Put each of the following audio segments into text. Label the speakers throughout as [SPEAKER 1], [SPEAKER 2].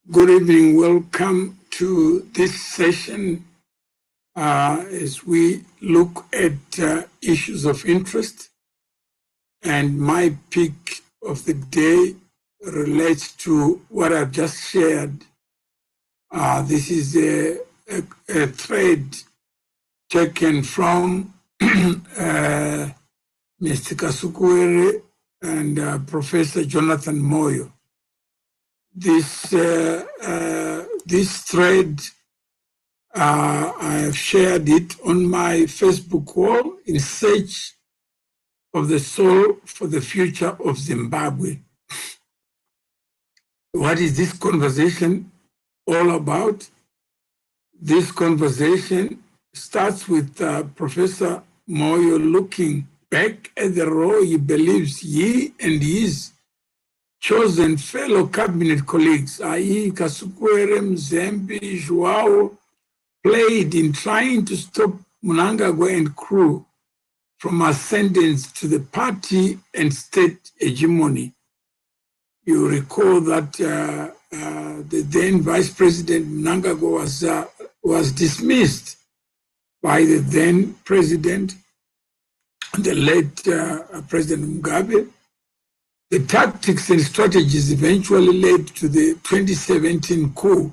[SPEAKER 1] Good evening. Welcome to this session as we look at issues of interest. And my pick of the day relates to what I've just shared. This is a thread taken from Mr. Kasukuwere and Professor Jonathan Moyo. This thread, I have shared it on my Facebook wall in search of the soul for the future of Zimbabwe. What is this conversation all about? This conversation starts with Professor Moyo looking back at the role he believes he and his chosen fellow cabinet colleagues, i.e. Kasukuwere, Mzembe, Joao, played in trying to stop Mnangagwa and crew from ascendance to the party and state hegemony. You recall that the then Vice President Mnangagwa was dismissed by the then President, the late President Mugabe. The tactics and strategies eventually led to the 2017 coup.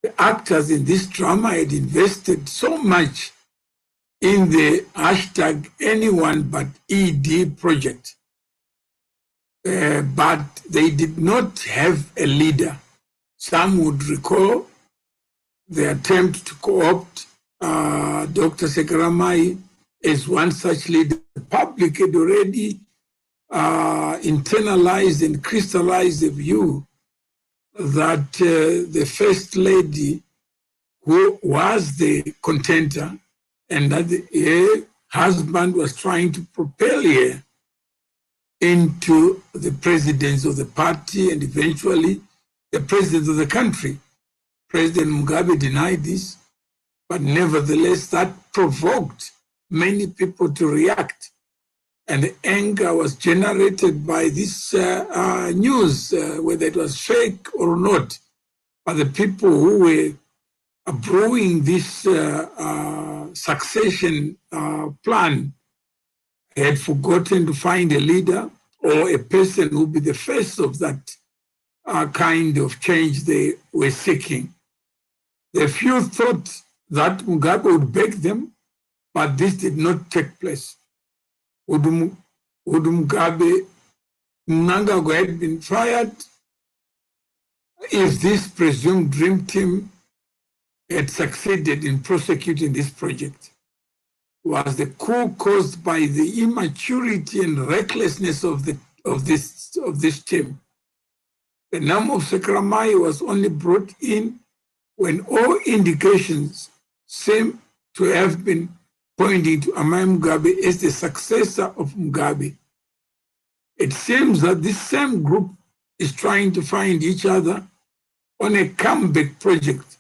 [SPEAKER 1] The actors in this drama had invested so much in the hashtag anyone but ED project, but they did not have a leader. Some would recall the attempt to co-opt Dr. Sekeramai as one such leader. The public had already internalized and crystallized the view that the First Lady, who was the contender, and that her husband was trying to propel her into the presidency of the party and eventually the president of the country. President Mugabe denied this, but nevertheless that provoked many people to react. And the anger was generated by this news, whether it was fake or not. But the people who were brewing this succession plan had forgotten to find a leader or a person who would be the face of that kind of change they were seeking. The few thought that Mugabe would back them, but this did not take place. Mugabe, Mnangagwa had been fired if this presumed dream team had succeeded in prosecuting this project. Was the coup caused by the immaturity and recklessness of this team? The name of Sekeramai was only brought in when all indications seem to have been pointing to Amai Mugabe as the successor of Mugabe. It seems that this same group is trying to find each other on a comeback project,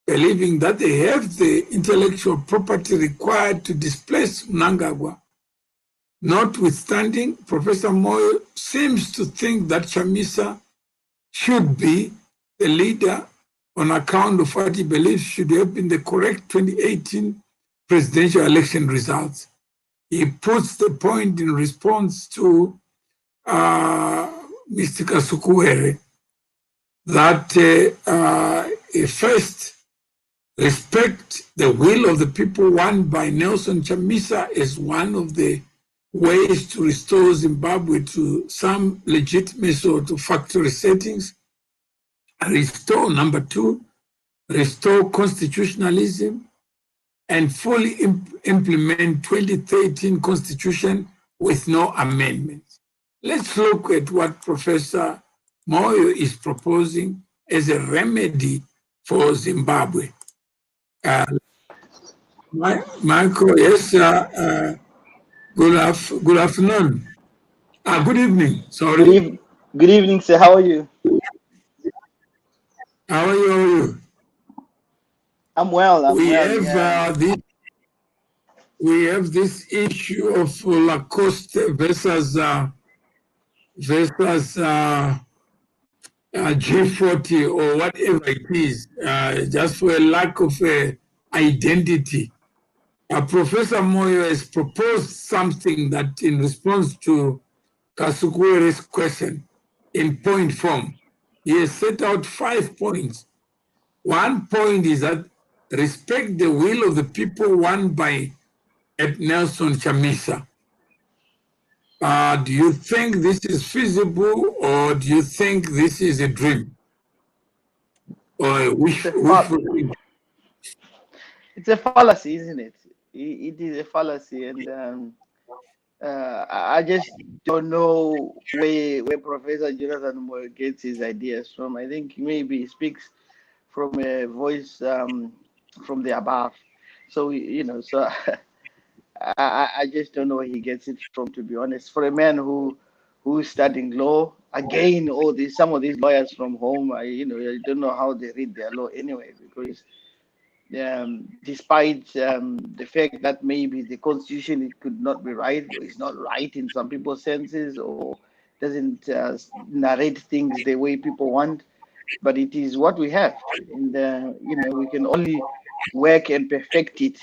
[SPEAKER 1] believing that they have the intellectual property required to displace Mnangagwa. Notwithstanding, Professor Moyo seems to think that Chamisa should be the leader on account of what he believes should have been the correct 2018 presidential election results. He puts the point in response to Mr. Kasukuwere that first respect the will of the people won by Nelson Chamisa as one of the ways to restore Zimbabwe to some legitimacy or to factory settings. Restore, number two, restore constitutionalism and fully implement 2013 constitution with no amendments. Let's look at what Professor Moyo is proposing as a remedy for Zimbabwe. Michael, yes, good afternoon. Good evening, sorry.
[SPEAKER 2] Good evening, sir. How are you?
[SPEAKER 1] How are you?
[SPEAKER 2] I'm well.
[SPEAKER 1] We have this issue of LACOSTE versus G40 or whatever it is, just for a lack of identity. Professor Moyo has proposed something that, in response to Kasukure's question, in point form, he has set out 5 points. One point is that respect the will of the people won by Nelson Chamisa. Do you think this is feasible, or do you think this is a dream? Or
[SPEAKER 2] it's a fallacy, isn't it? It is a fallacy, and I just don't know where Professor Jonathan Moore gets his ideas from. I think maybe he speaks from a voice from the above. So so I just don't know where he gets it from, to be honest. For a man who's studying law, again, some of these lawyers from home, I don't know how they read their law anyway, because despite the fact that maybe the constitution, it could not be right, or it's not right in some people's senses, or doesn't narrate things the way people want, but it is what we have, and we can only work and perfect it,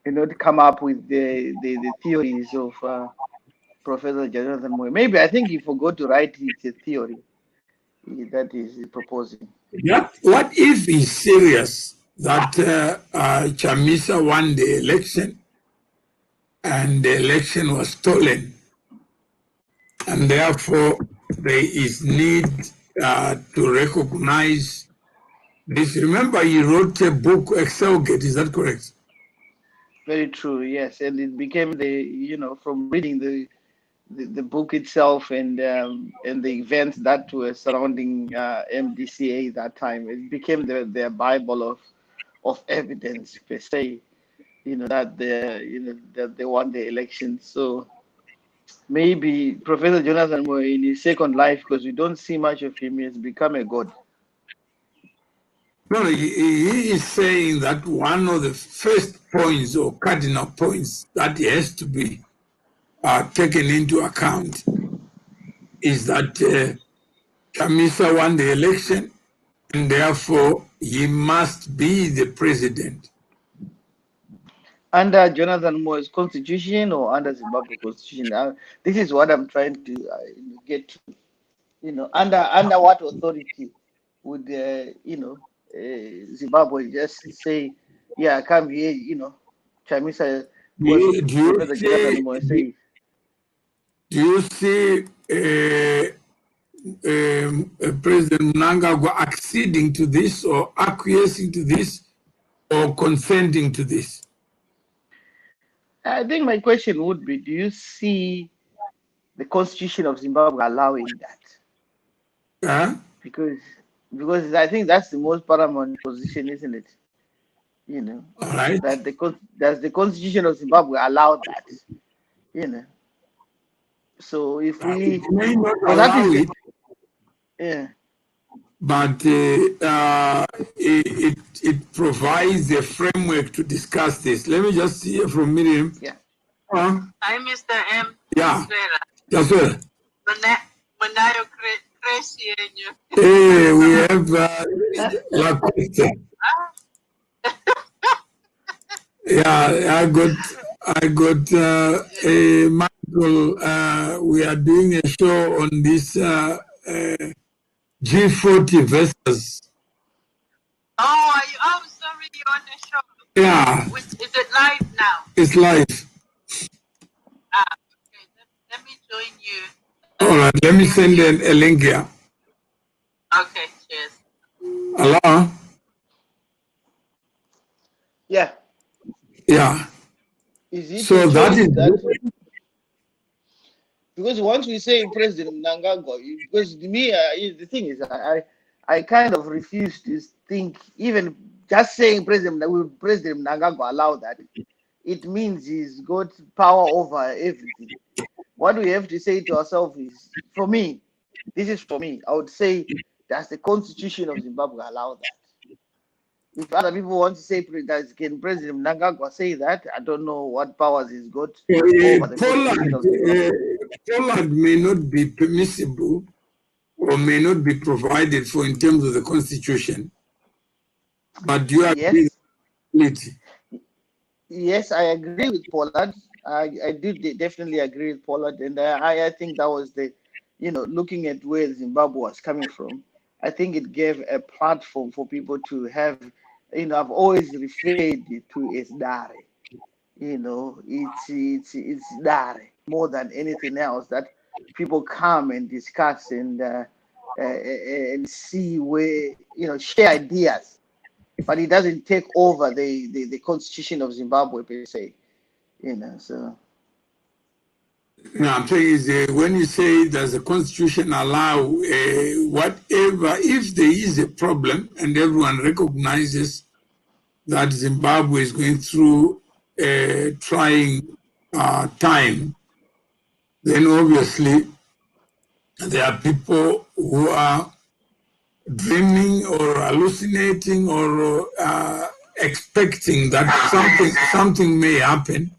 [SPEAKER 2] to come up with the theories of Professor Jonathan Moy. Maybe I think he forgot to write it's a theory that is proposing.
[SPEAKER 1] What if he's serious that Chamisa won the election and the election was stolen, and therefore there is need to recognize this? Remember, he wrote a book, Excelgate, is that correct?
[SPEAKER 2] Very true, yes. And it became from reading the book itself and the events that were surrounding MDCA that time, it became their Bible of evidence per se, that they won the election. So maybe Professor Jonathan Moore, in his second life, because we don't see much of him, he has become a god.
[SPEAKER 1] No, he is saying that one of the first points or cardinal points that has to be taken into account is that Chamisa won the election, and therefore he must be the president.
[SPEAKER 2] Under Jonathan Moore's constitution or under Zimbabwe constitution? This is what I'm trying to get to. Under what authority would Zimbabwe just say, yeah, come here, Chamisa was Professor Jonathan Moore say.
[SPEAKER 1] Do you see President Mnangagwa acceding to this, or acquiescing to this, or consenting to this?
[SPEAKER 2] I think my question would be, do you see the constitution of Zimbabwe allowing that? Because I think that's the most paramount position, isn't it?
[SPEAKER 1] All right.
[SPEAKER 2] Does the constitution of Zimbabwe allow that? So if we
[SPEAKER 1] may not allow it,
[SPEAKER 2] yeah,
[SPEAKER 1] but it provides a framework to discuss this. Let me just hear from Miriam.
[SPEAKER 2] Yeah.
[SPEAKER 3] Hi, Mr. M.
[SPEAKER 1] Yeah. That's well.
[SPEAKER 3] Hey,
[SPEAKER 1] we have LACOSTE. Yeah, I got Michael. We are doing a show on this G40 versus.
[SPEAKER 3] Oh, sorry, you're on the show.
[SPEAKER 1] Yeah.
[SPEAKER 3] Is it live now?
[SPEAKER 1] It's live.
[SPEAKER 3] Okay. Let me join you.
[SPEAKER 1] All right, let me send a link here.
[SPEAKER 3] Okay, cheers.
[SPEAKER 1] Hello?
[SPEAKER 2] Yeah.
[SPEAKER 1] Yeah.
[SPEAKER 2] Is it
[SPEAKER 1] so that is
[SPEAKER 2] that, because once we say President Mnangagwa, because to me, the thing is, I kind of refuse to think, even just saying President Mnangagwa allow that, it means he's got power over everything. What we have to say to ourselves is, for me, this is for me, I would say, does the constitution of Zimbabwe allow that? If other people want to say that, can President Mnangagwa say that? I don't know what powers he's got over the constitution of Zimbabwe.
[SPEAKER 1] Poland may not be permissible or may not be provided for in terms of the constitution. But do you agree?
[SPEAKER 2] Yes. Yes, I agree with Pollard. I do definitely agree with Pollard, and I think that was the, looking at where Zimbabwe was coming from. I think it gave a platform for people to have, I've always referred to as Dare. It's Dare more than anything else that people come and discuss and see where, share ideas, but it doesn't take over the constitution of Zimbabwe per se, so.
[SPEAKER 1] No, I'm saying is when you say does the constitution allow whatever, if there is a problem and everyone recognizes that Zimbabwe is going through a trying time, then obviously there are people who are dreaming or hallucinating or expecting that something may happen,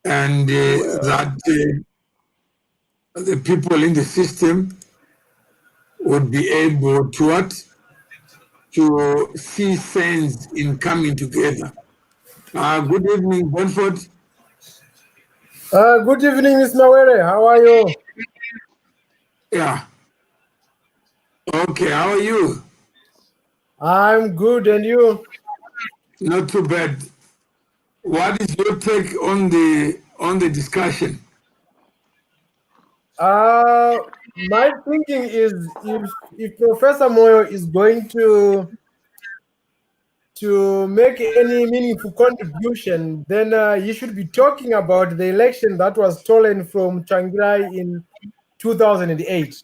[SPEAKER 1] and that the people in the system would be able to what? To see sense in coming together. Good evening, Benford.
[SPEAKER 4] Good evening, Ms. Mawere. How are you?
[SPEAKER 1] Yeah. Okay, how are you?
[SPEAKER 4] I'm good, and you?
[SPEAKER 1] Not too bad. What is your take on the discussion?
[SPEAKER 4] My thinking is if Professor Moyo is going to make any meaningful contribution, then he should be talking about the election that was stolen from Tsvangirai in 2008.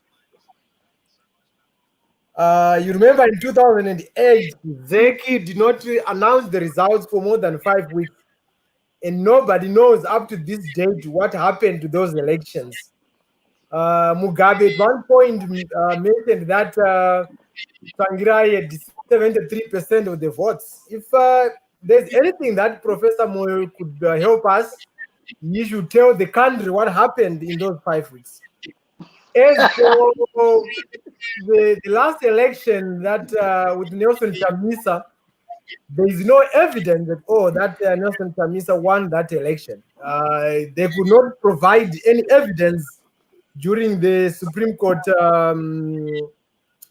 [SPEAKER 4] You remember in 2008, Zeki did not announce the results for more than 5 weeks, and nobody knows up to this date what happened to those elections. Mugabe at one point mentioned that Tsvangirai had 73% of the votes. If there's anything that Professor Moyo could help us, he should tell the country what happened in those 5 weeks. As for the last election that with Nelson Chamisa, there is no evidence at all that Nelson Chamisa won that election. They could not provide any evidence during the Supreme Court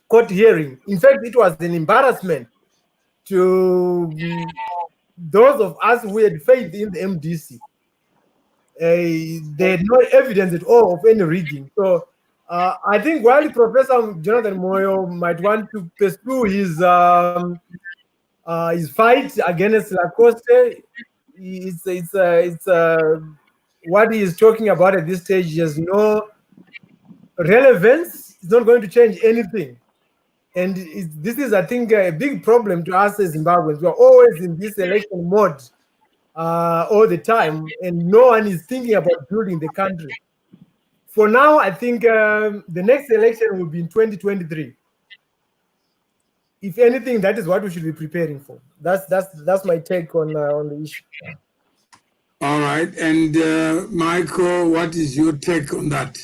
[SPEAKER 4] court hearing. In fact, it was an embarrassment to those of us who had faith in the MDC. They had no evidence at all of any rigging. So I think while Professor Jonathan Moyo might want to pursue his fight against LACOSTE, it's what he is talking about at this stage has no relevance. It's not going to change anything. And this is, I think, a big problem to us as Zimbabweans. We are always in this election mode all the time, and no one is thinking about building the country. For now, I think the next election will be in 2023. If anything, that is what we should be preparing for. That's my take on the issue.
[SPEAKER 1] All right, and Michael, what is your take on that?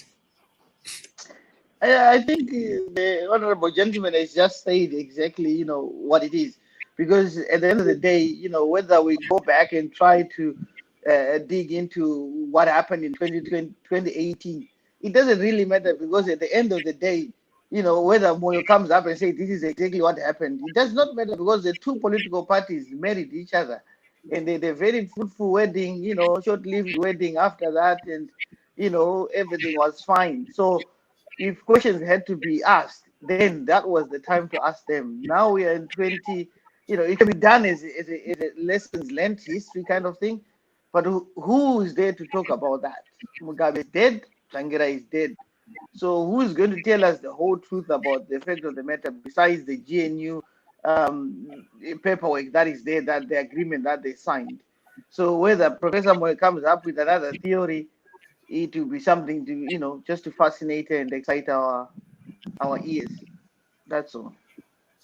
[SPEAKER 2] I think the honorable gentleman has just said exactly, what it is. Because at the end of the day, whether we go back and try to dig into what happened in 2018, it doesn't really matter, because at the end of the day, whether Moyo comes up and says this is exactly what happened, it does not matter, because the two political parties married each other, and they had a very fruitful wedding, short-lived wedding after that, and everything was fine. So if questions had to be asked, then that was the time to ask them. Now we are in 20, it can be done as a lessons learned history kind of thing, but who is there to talk about that? Mugabe is dead, Tsvangirai is dead. So who is going to tell us the whole truth about the fact of the matter, besides the GNU paperwork that is there, that the agreement that they signed? So whether Professor Moyo comes up with another theory, it will be something to, just to fascinate and excite our ears. That's all.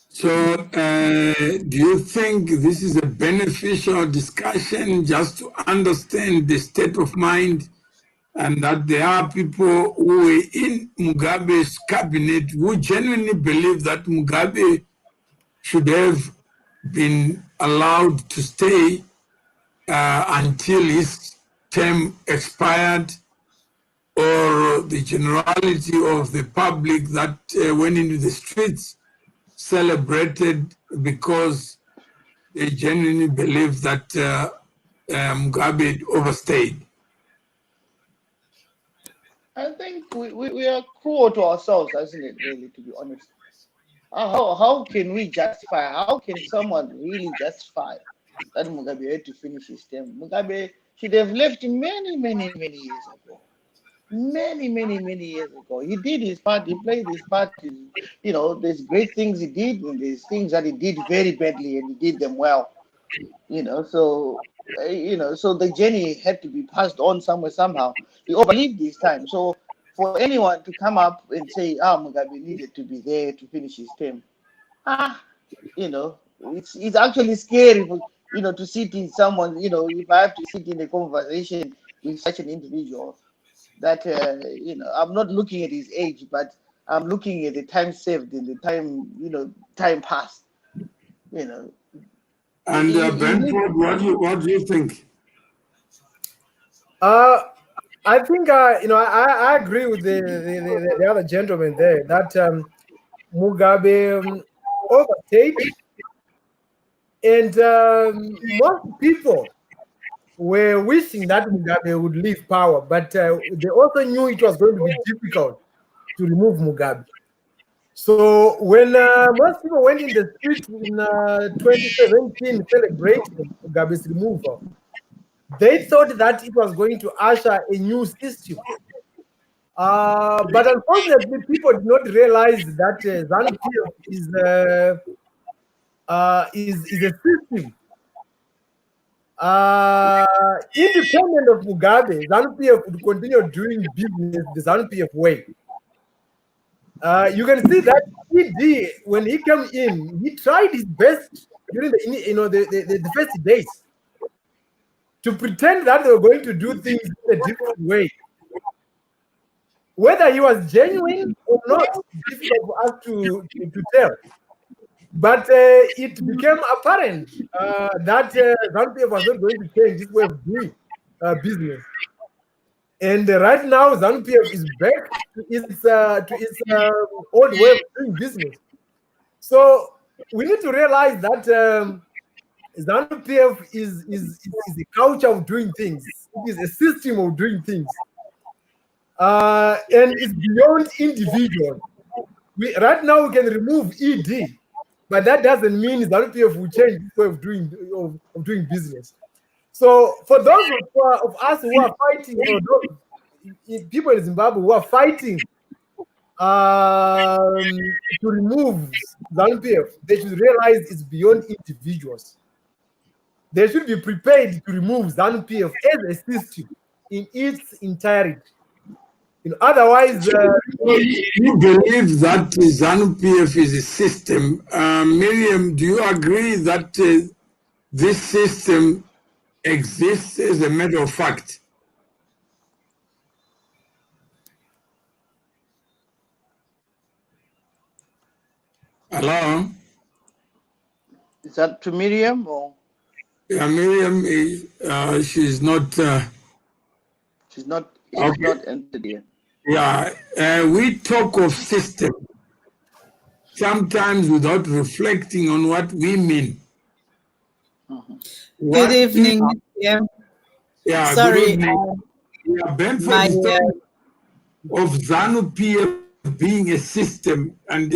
[SPEAKER 1] So do you think this is a beneficial discussion just to understand the state of mind and that there are people who were in Mugabe's cabinet who genuinely believe that Mugabe should have been allowed to stay until his term expired, or the generality of the public that went into the streets celebrated because they genuinely believe that Mugabe overstayed.
[SPEAKER 2] I think we are cruel to ourselves, isn't it, really, to be honest? How can we justify, how can someone really justify that Mugabe had to finish his term? Mugabe should have left many, many, many years ago. Many, many, many years ago. He did his part, he played his part. You know, there's great things he did, and there's things that he did very badly, and he did them well. You know, so so the journey had to be passed on somewhere, somehow. He overlived his time. So for anyone to come up and say, Mugabe needed to be there to finish his term, it's actually scary, to sit in someone, if I have to sit in a conversation with such an individual, that I'm not looking at his age, but I'm looking at the time saved and the time passed.
[SPEAKER 1] And Benford, what do you think?
[SPEAKER 4] I think I agree with the other gentleman there that Mugabe overstayed, and most people were wishing that Mugabe would leave power, but they also knew it was going to be difficult to remove Mugabe. So when most people went in the street in 2017 celebrating Mugabe's removal, they thought that it was going to usher a new system. But unfortunately, people did not realize that ZANU-PF is a system. Independent of Mugabe, ZANU-PF would continue doing business the ZANU-PF way. You can see that ED, when he came in, he tried his best during the first days to pretend that they were going to do things in a different way. Whether he was genuine or not, it's difficult for us to tell. But it became apparent that ZANU-PF was not going to change this way of doing business. And right now, ZANU-PF is back to its old way of doing business. So we need to realize that ZANU-PF is a culture of doing things. It is a system of doing things. And it's beyond individual. Right now, we can remove ED, but that doesn't mean ZANU-PF will change this way of doing business. So for those of us who are fighting, or those people in Zimbabwe who are fighting to remove ZANU-PF, they should realize it's beyond individuals. They should be prepared to remove ZANU-PF as a system in its entirety. Otherwise,
[SPEAKER 1] you believe that ZANU-PF is a system. Miriam, do you agree that this system exists as a matter of fact? Hello?
[SPEAKER 2] Is that to Miriam or?
[SPEAKER 1] Yeah, Miriam, she's not.
[SPEAKER 2] She's not entered yet.
[SPEAKER 1] Yeah, we talk of system sometimes without reflecting on what we mean.
[SPEAKER 3] Good evening. Yeah. Sorry.
[SPEAKER 1] Benford of ZANU-PF being a system, and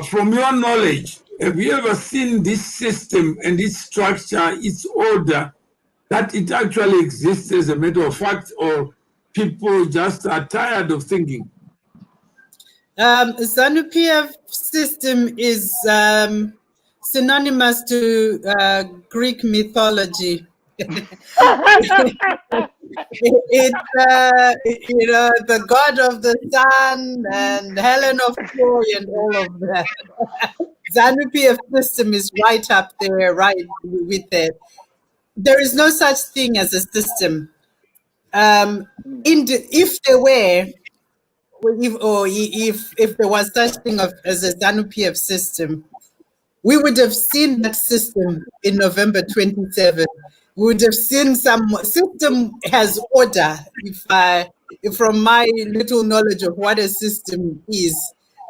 [SPEAKER 1] from your knowledge, have you ever seen this system and its structure, its order, that it actually exists as a matter of fact, or people just are tired of thinking?
[SPEAKER 3] ZANU-PF system is synonymous to Greek mythology. It's the god of the sun and Helen of Troy and all of that. ZANU-PF system is right up there, right with it. There is no such thing as a system. If there were, if there was such thing as a ZANU-PF system, we would have seen that system in November 27. We would have seen some system has order. If from my little knowledge of what a system is,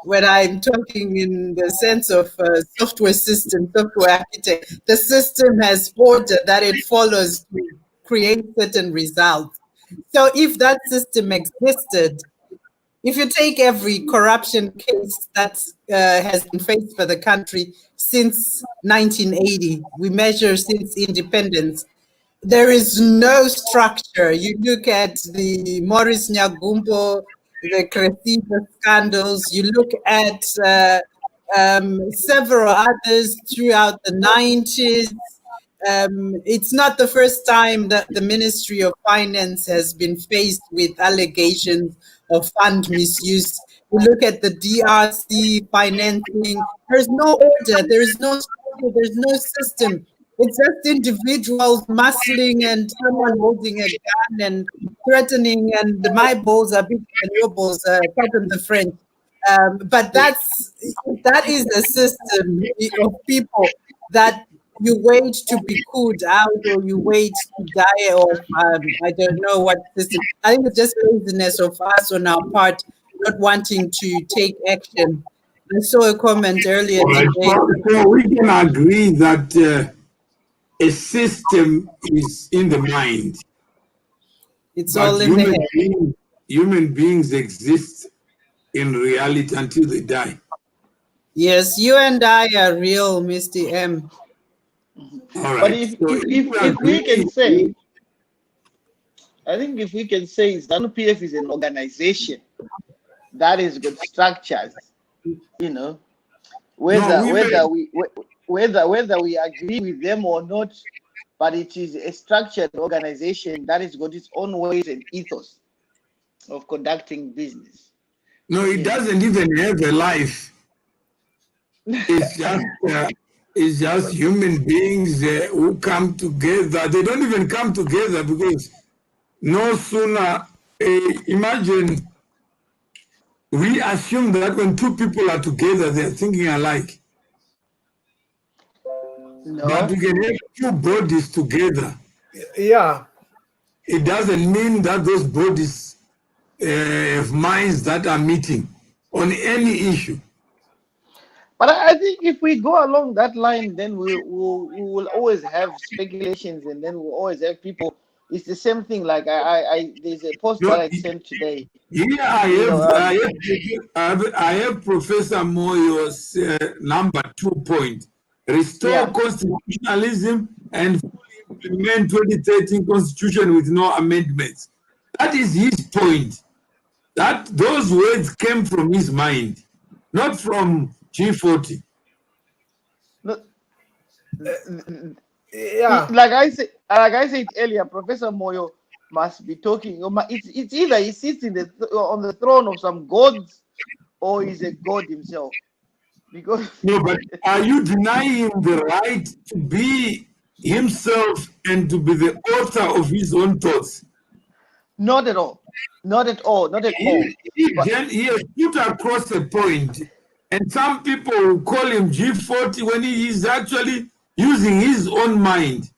[SPEAKER 3] when I'm talking in the sense of software system, software architect, the system has order that it follows to create certain results. So if that system existed, if you take every corruption case that has been faced by the country since 1980, we measure since independence, there is no structure. You look at the Maurice Nyagumbo, the Cresiva scandals, you look at several others throughout the 90s. It's not the first time that the Ministry of Finance has been faced with allegations of fund misuse. We look at the DRC financing. There's no order, there's no structure, there's no system. It's just individuals muscling and someone holding a gun and threatening, and my balls are bigger than your balls, pardon the French. But that is a system of people that you wait to be cooled out, or you wait to die of, I don't know what system. I think it's just laziness of us on our part, not wanting to take action. I saw a comment earlier today.
[SPEAKER 1] So we can agree that a system is in the mind.
[SPEAKER 3] It's all in the head.
[SPEAKER 1] Human beings exist in reality until they die.
[SPEAKER 3] Yes, you and I are real, Mr. M.
[SPEAKER 1] All right.
[SPEAKER 2] But if we can say, I think if we can say ZANU-PF is an organization that is good structures, you know, whether we agree with them or not, but it is a structured organization that has got its own ways and ethos of conducting business.
[SPEAKER 1] No, it doesn't even have a life. It's just human beings who come together. They don't even come together because no sooner, imagine, we assume that when two people are together, they're thinking alike.
[SPEAKER 2] No.
[SPEAKER 1] But we can have two bodies together.
[SPEAKER 4] Yeah.
[SPEAKER 1] It doesn't mean that those bodies have minds that are meeting on any issue.
[SPEAKER 2] But I think if we go along that line, then we will always have speculations, and then we'll always have people. It's the same thing. Like there's a post that I sent today.
[SPEAKER 1] Yeah, I have Professor Moyo's number 2 point. Restore constitutionalism and fully implement 2013 constitution with no amendments. That is his point. That those words came from his mind, not from G40.
[SPEAKER 4] Yeah.
[SPEAKER 2] Like I said earlier, Professor Moyo must be talking. It's either he sits on the throne of some gods, or he's a god himself. Because
[SPEAKER 1] no, but are you denying the right to be himself and to be the author of his own thoughts?
[SPEAKER 2] Not at all. Not at all. Not at all.
[SPEAKER 1] He has put across a point, and some people will call him G40 when he is actually using his own mind.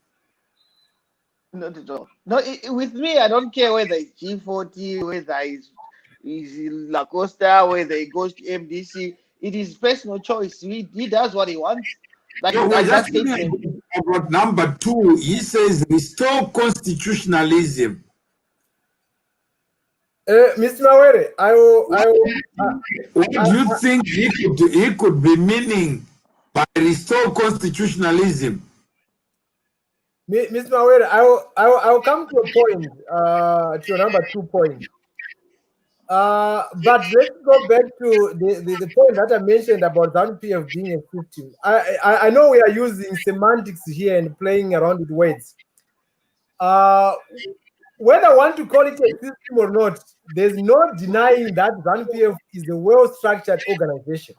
[SPEAKER 2] Not at all. No, with me, I don't care whether it's G40, whether it's LACOSTE, whether he goes to MDC. It is personal choice. He does what he wants. Like that statement.
[SPEAKER 1] About number 2, he says restore constitutionalism.
[SPEAKER 4] Mr. Mawere,
[SPEAKER 1] what do you think he could be meaning by restore constitutionalism?
[SPEAKER 4] Mr. Mawere, I will come to a point, to your number 2 point. But let's go back to the point that I mentioned about ZANU-PF being a system. I know we are using semantics here and playing around with words. Whether I want to call it a system or not, there's no denying that ZANU-PF is a well-structured organization.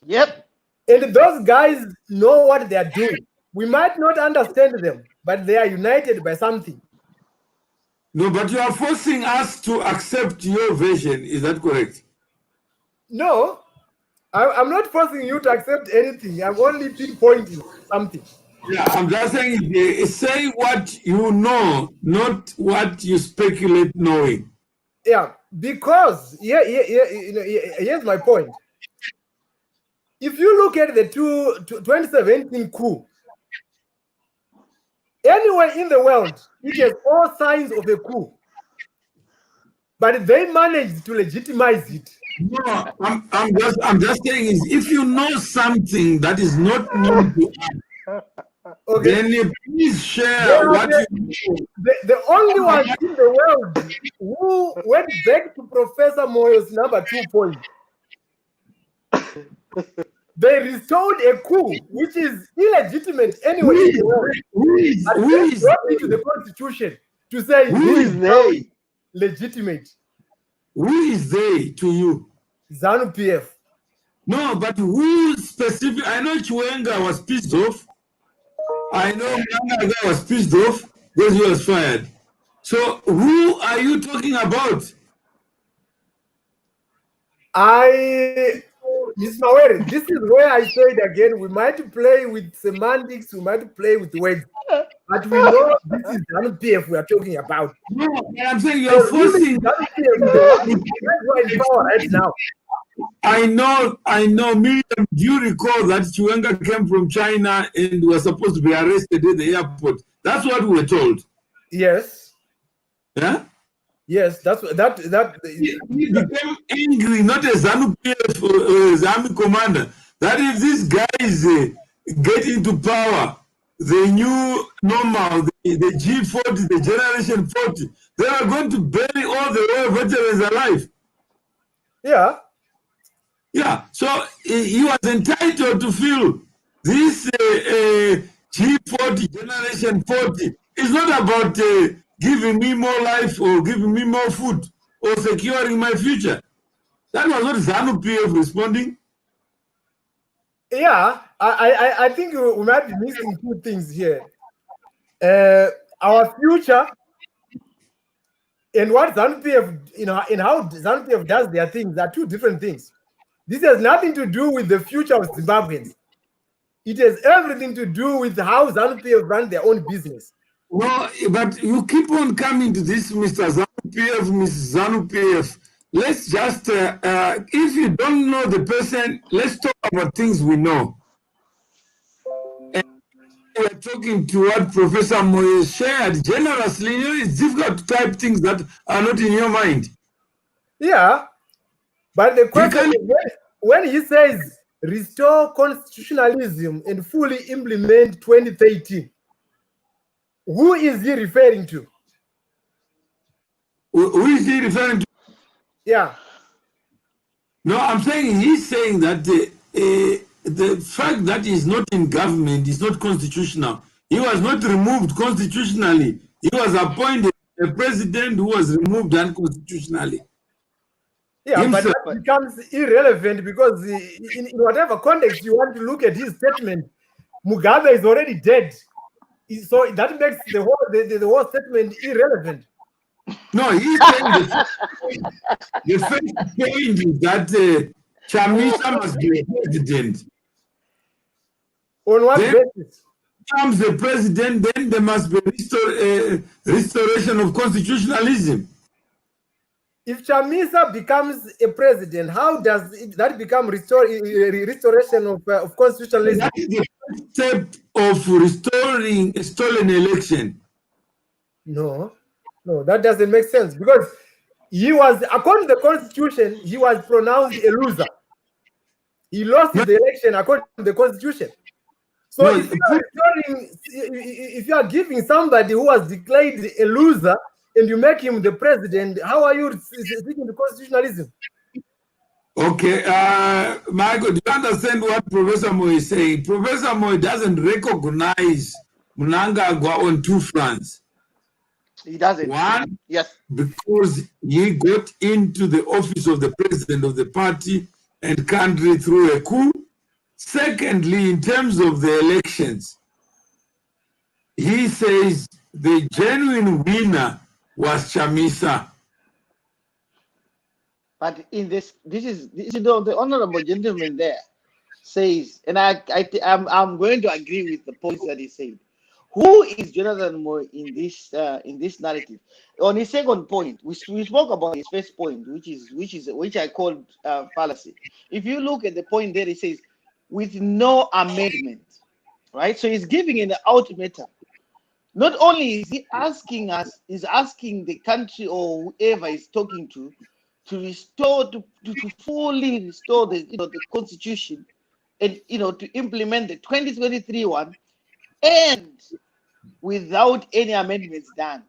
[SPEAKER 2] Yep.
[SPEAKER 4] And those guys know what they are doing. We might not understand them, but they are united by something.
[SPEAKER 1] No, but you are forcing us to accept your version. Is that correct?
[SPEAKER 4] No, I'm not forcing you to accept anything. I'm only pinpointing something.
[SPEAKER 1] Yeah, I'm just saying, say what you know, not what you speculate knowing.
[SPEAKER 4] Yeah, because here's my point. If you look at the 2017 coup, anywhere in the world, it has all signs of a coup, but they managed to legitimize it.
[SPEAKER 1] No, I'm just saying is if you know something that is not known to us,
[SPEAKER 4] Okay.
[SPEAKER 1] then please share what you know.
[SPEAKER 4] The only ones in the world who went back to Professor Moyo's number 2 point, they restored a coup which is illegitimate anyway in the world.
[SPEAKER 1] Who is
[SPEAKER 4] brought into the constitution to say
[SPEAKER 1] Who
[SPEAKER 4] this
[SPEAKER 1] is
[SPEAKER 4] is
[SPEAKER 2] they?
[SPEAKER 4] legitimate.
[SPEAKER 1] Who is they to you?
[SPEAKER 4] ZANU PF.
[SPEAKER 1] No, but who specific? I know Chiwenga was pissed off. I know Manga was pissed off because he was fired. So who are you talking about?
[SPEAKER 4] Ms. Mawere, this is where I say it again. We might play with semantics, we might play with words, but we know this is ZANU PF we are talking about.
[SPEAKER 1] No, I'm saying you're forcing.
[SPEAKER 4] ZANU PF is the one in power right now.
[SPEAKER 1] I know, Miriam, do you recall that Chiwenga came from China and was supposed to be arrested at the airport? That's what we were told.
[SPEAKER 4] Yes.
[SPEAKER 1] Yeah?
[SPEAKER 4] Yes, that's that.
[SPEAKER 1] He became angry, not a ZANU PF army commander, that if these guys get into power, the new normal, the G40, the generation 40, they are going to bury all the war veterans alive.
[SPEAKER 4] Yeah.
[SPEAKER 1] Yeah, so he was entitled to feel this G40, generation 40, is not about giving me more life or giving me more food or securing my future. That was not ZANU PF responding.
[SPEAKER 4] Yeah, I think we might be missing two things here. Our future and what ZANU PF, and how ZANU PF does their things are two different things. This has nothing to do with the future of Zimbabweans. It has everything to do with how ZANU PF run their own business.
[SPEAKER 1] No, but you keep on coming to this, Mr. ZANU PF, Mrs. ZANU PF. Let's just, if you don't know the person, let's talk about things we know. And we're talking to what Professor Moye shared generously. It's difficult to type things that are not in your mind.
[SPEAKER 4] Yeah, but the question is when he says restore constitutionalism and fully implement 2013, who is he referring to?
[SPEAKER 1] Who is he referring to?
[SPEAKER 4] Yeah.
[SPEAKER 1] No, I'm saying he's saying that the fact that he's not in government is not constitutional. He was not removed constitutionally. He was appointed a president who was removed unconstitutionally.
[SPEAKER 4] Yeah, but that becomes irrelevant because in whatever context you want to look at his statement, Mugabe is already dead. So that makes the whole statement irrelevant.
[SPEAKER 1] No, he's saying the first point is that Chamisa must be president.
[SPEAKER 4] On what basis?
[SPEAKER 1] Becomes the president, then there must be restoration of constitutionalism.
[SPEAKER 4] If Chamisa becomes a president, how does that become restoration of constitutionalism?
[SPEAKER 1] That is the first step of restoring a stolen election.
[SPEAKER 4] No, that doesn't make sense because he was, according to the constitution, he was pronounced a loser. He lost the election according to the constitution. So if you are giving somebody who was declared a loser and you make him the president, how are you seeking the constitutionalism?
[SPEAKER 1] Okay, Michael, do you understand what Professor Moy is saying? Professor Moy doesn't recognize Mnangagwa on two fronts.
[SPEAKER 2] He doesn't.
[SPEAKER 1] One,
[SPEAKER 2] yes,
[SPEAKER 1] because he got into the office of the president of the party and country through a coup. Secondly, in terms of the elections, he says the genuine winner was Chamisa.
[SPEAKER 2] But in this is the honorable gentleman there says, and I'm going to agree with the points that he said. Who is Jonathan Moore in this narrative? On his second point, we spoke about his first point, which I called fallacy. If you look at the point there, it says with no amendment, right? So he's giving an ultimatum. Not only is he asking us, he's asking the country or whoever he's talking to restore to fully restore the constitution, and to implement the 2023 one, and without any amendments done.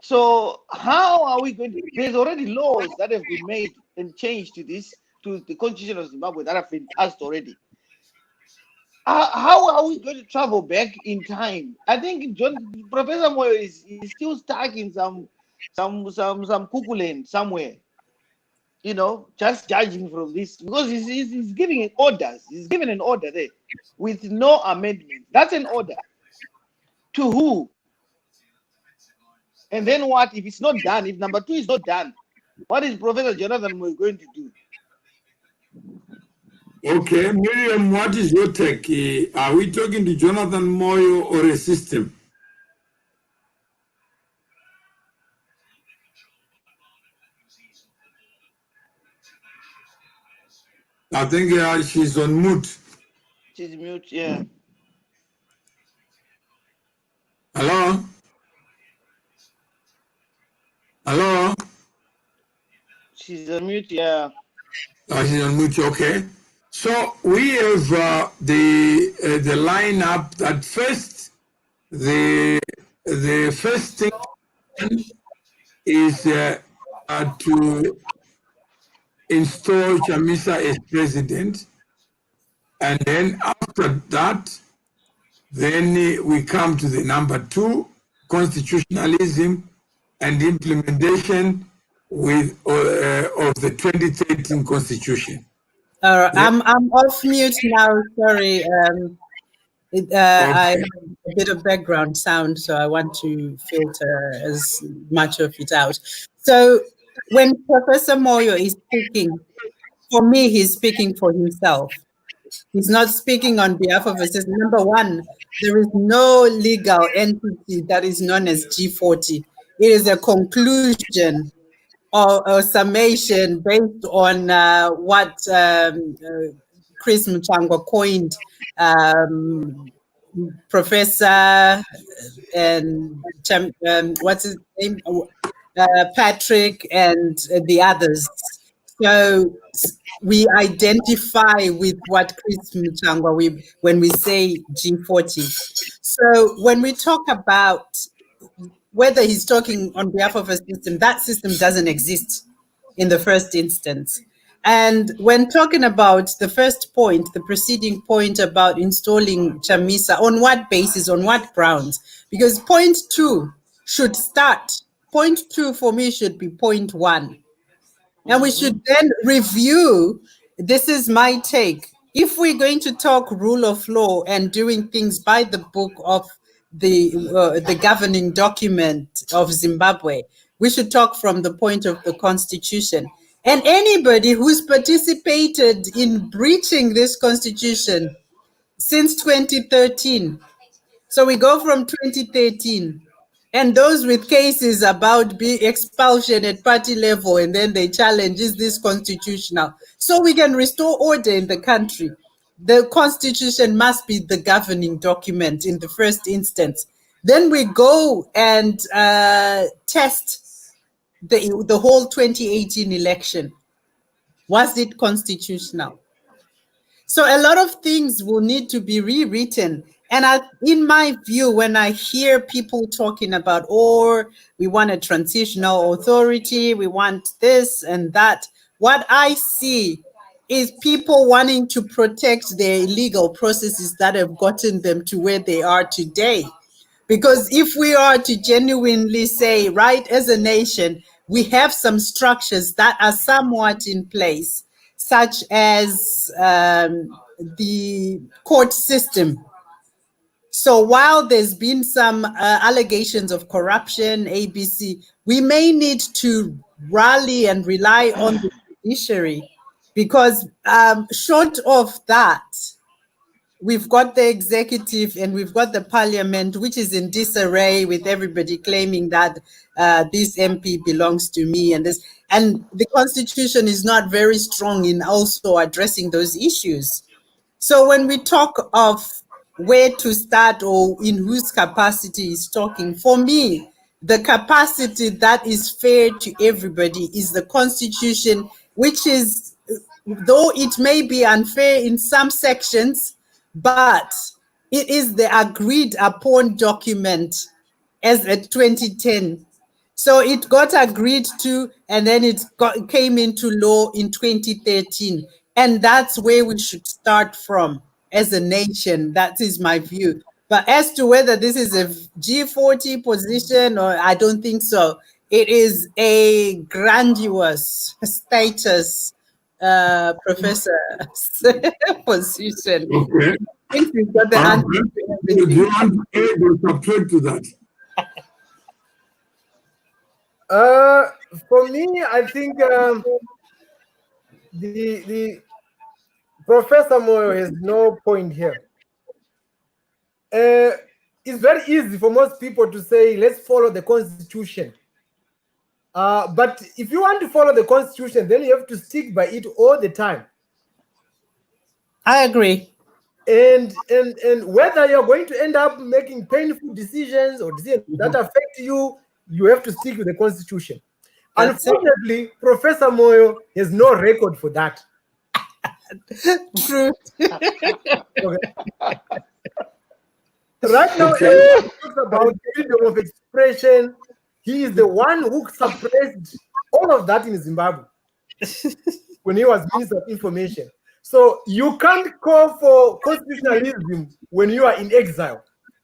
[SPEAKER 2] So how are we going to? There's already laws that have been made and changed to the constitution of Zimbabwe that have been passed already. How are we going to travel back in time? I think Professor Moyo is still stuck in some cuckoo land somewhere. Just judging from this, because he's giving orders. He's giving an order there with no amendment. That's an order. To who? And then what if it's not done? If number 2 is not done, what is Professor Jonathan Moyo going to do?
[SPEAKER 1] Okay, Miriam, what is your take? Are we talking to Jonathan Moyo or a system? I think she's on mute.
[SPEAKER 2] She's mute, yeah.
[SPEAKER 1] Hello? Hello?
[SPEAKER 2] She's on mute, yeah.
[SPEAKER 1] She's on mute, okay. So we have the lineup that first, the first thing is to install Chamisa as president, and then after that, then we come to the number 2, constitutionalism and implementation of the 2013 constitution.
[SPEAKER 3] I'm off mute now. Sorry. I have a bit of background sound, so I want to filter as much of it out. So when Professor Moyo is speaking, for me, he's speaking for himself. He's not speaking on behalf of a system. Number one, there is no legal entity that is known as G40. It is a conclusion or a summation based on what Chris Mchangwa coined, Professor and what's his name, Patrick and the others. So we identify with what Chris Mchangwa when we say G40. So when we talk about whether he's talking on behalf of a system, that system doesn't exist in the first instance. And when talking about the first point, the preceding point about installing Chamisa, on what basis, on what grounds? Because point 2 should start. Point 2 for me should be point 1. And we should then review, this is my take. If we're going to talk rule of law and doing things by the book of the governing document of Zimbabwe, we should talk from the point of the constitution. And anybody who's participated in breaching this constitution since 2013, so we go from 2013, and those with cases about expulsion at party level, and then they challenge, is this constitutional? So we can restore order in the country. The constitution must be the governing document in the first instance. Then we go and test the whole 2018 election. Was it constitutional? So a lot of things will need to be rewritten. And in my view, when I hear people talking about, we want a transitional authority, we want this and that, what I see is people wanting to protect their legal processes that have gotten them to where they are today. Because if we are to genuinely say, right, as a nation, we have some structures that are somewhat in place, such as the court system. So while there's been some allegations of corruption, ABC, we may need to rally and rely on the judiciary, because short of that, we've got the executive and we've got the parliament, which is in disarray, with everybody claiming that this MP belongs to me, and this, and the constitution is not very strong in also addressing those issues. So when we talk of where to start or in whose capacity is talking, for me, the capacity that is fair to everybody is the constitution, which is, though it may be unfair in some sections, but it is the agreed upon document as at 2010. So it got agreed to, and then came into law in 2013. And that's where we should start from as a nation. That is my view. But as to whether this is a G40 position, or I don't think so. It is a grandiose status professor's position.
[SPEAKER 1] Okay.
[SPEAKER 3] I think we've got the answer to
[SPEAKER 1] Do
[SPEAKER 3] everything.
[SPEAKER 1] you want to add or subtract to that?
[SPEAKER 4] For me, I think the Professor Moyo has no point here. It's very easy for most people to say, let's follow the constitution. But if you want to follow the constitution, then you have to stick by it all the time.
[SPEAKER 3] I agree.
[SPEAKER 4] And whether you're going to end up making painful decisions or decisions that affect you, you have to stick with the constitution.
[SPEAKER 3] That's
[SPEAKER 4] Unfortunately, Professor Moyo has no record for that.
[SPEAKER 3] True.
[SPEAKER 4] Okay. Right now,
[SPEAKER 1] Okay.
[SPEAKER 4] everyone talks about freedom of expression. He is the one who suppressed all of that in Zimbabwe when he was Minister of Information. So you can't call for constitutionalism when you are in exile.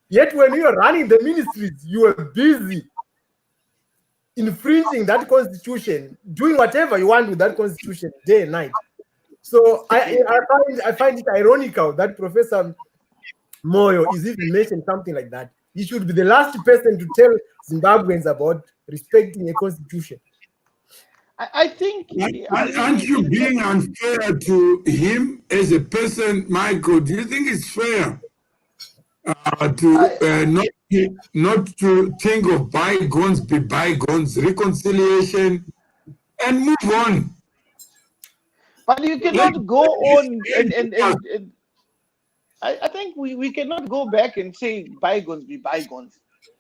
[SPEAKER 4] Yet when you are running the ministries, you are busy infringing that constitution, doing whatever you want with that constitution day and night. So I find it ironical that Professor Moyo is even mentioned something like that. He should be the last person to tell Zimbabweans about respecting a constitution.
[SPEAKER 2] I think.
[SPEAKER 1] Aren't you being unfair to him as a person, Michael? Do you think it's fair not to think of bygones be bygones, reconciliation, and move on?
[SPEAKER 2] But you cannot go on and I think we cannot go back and say bygones be bygones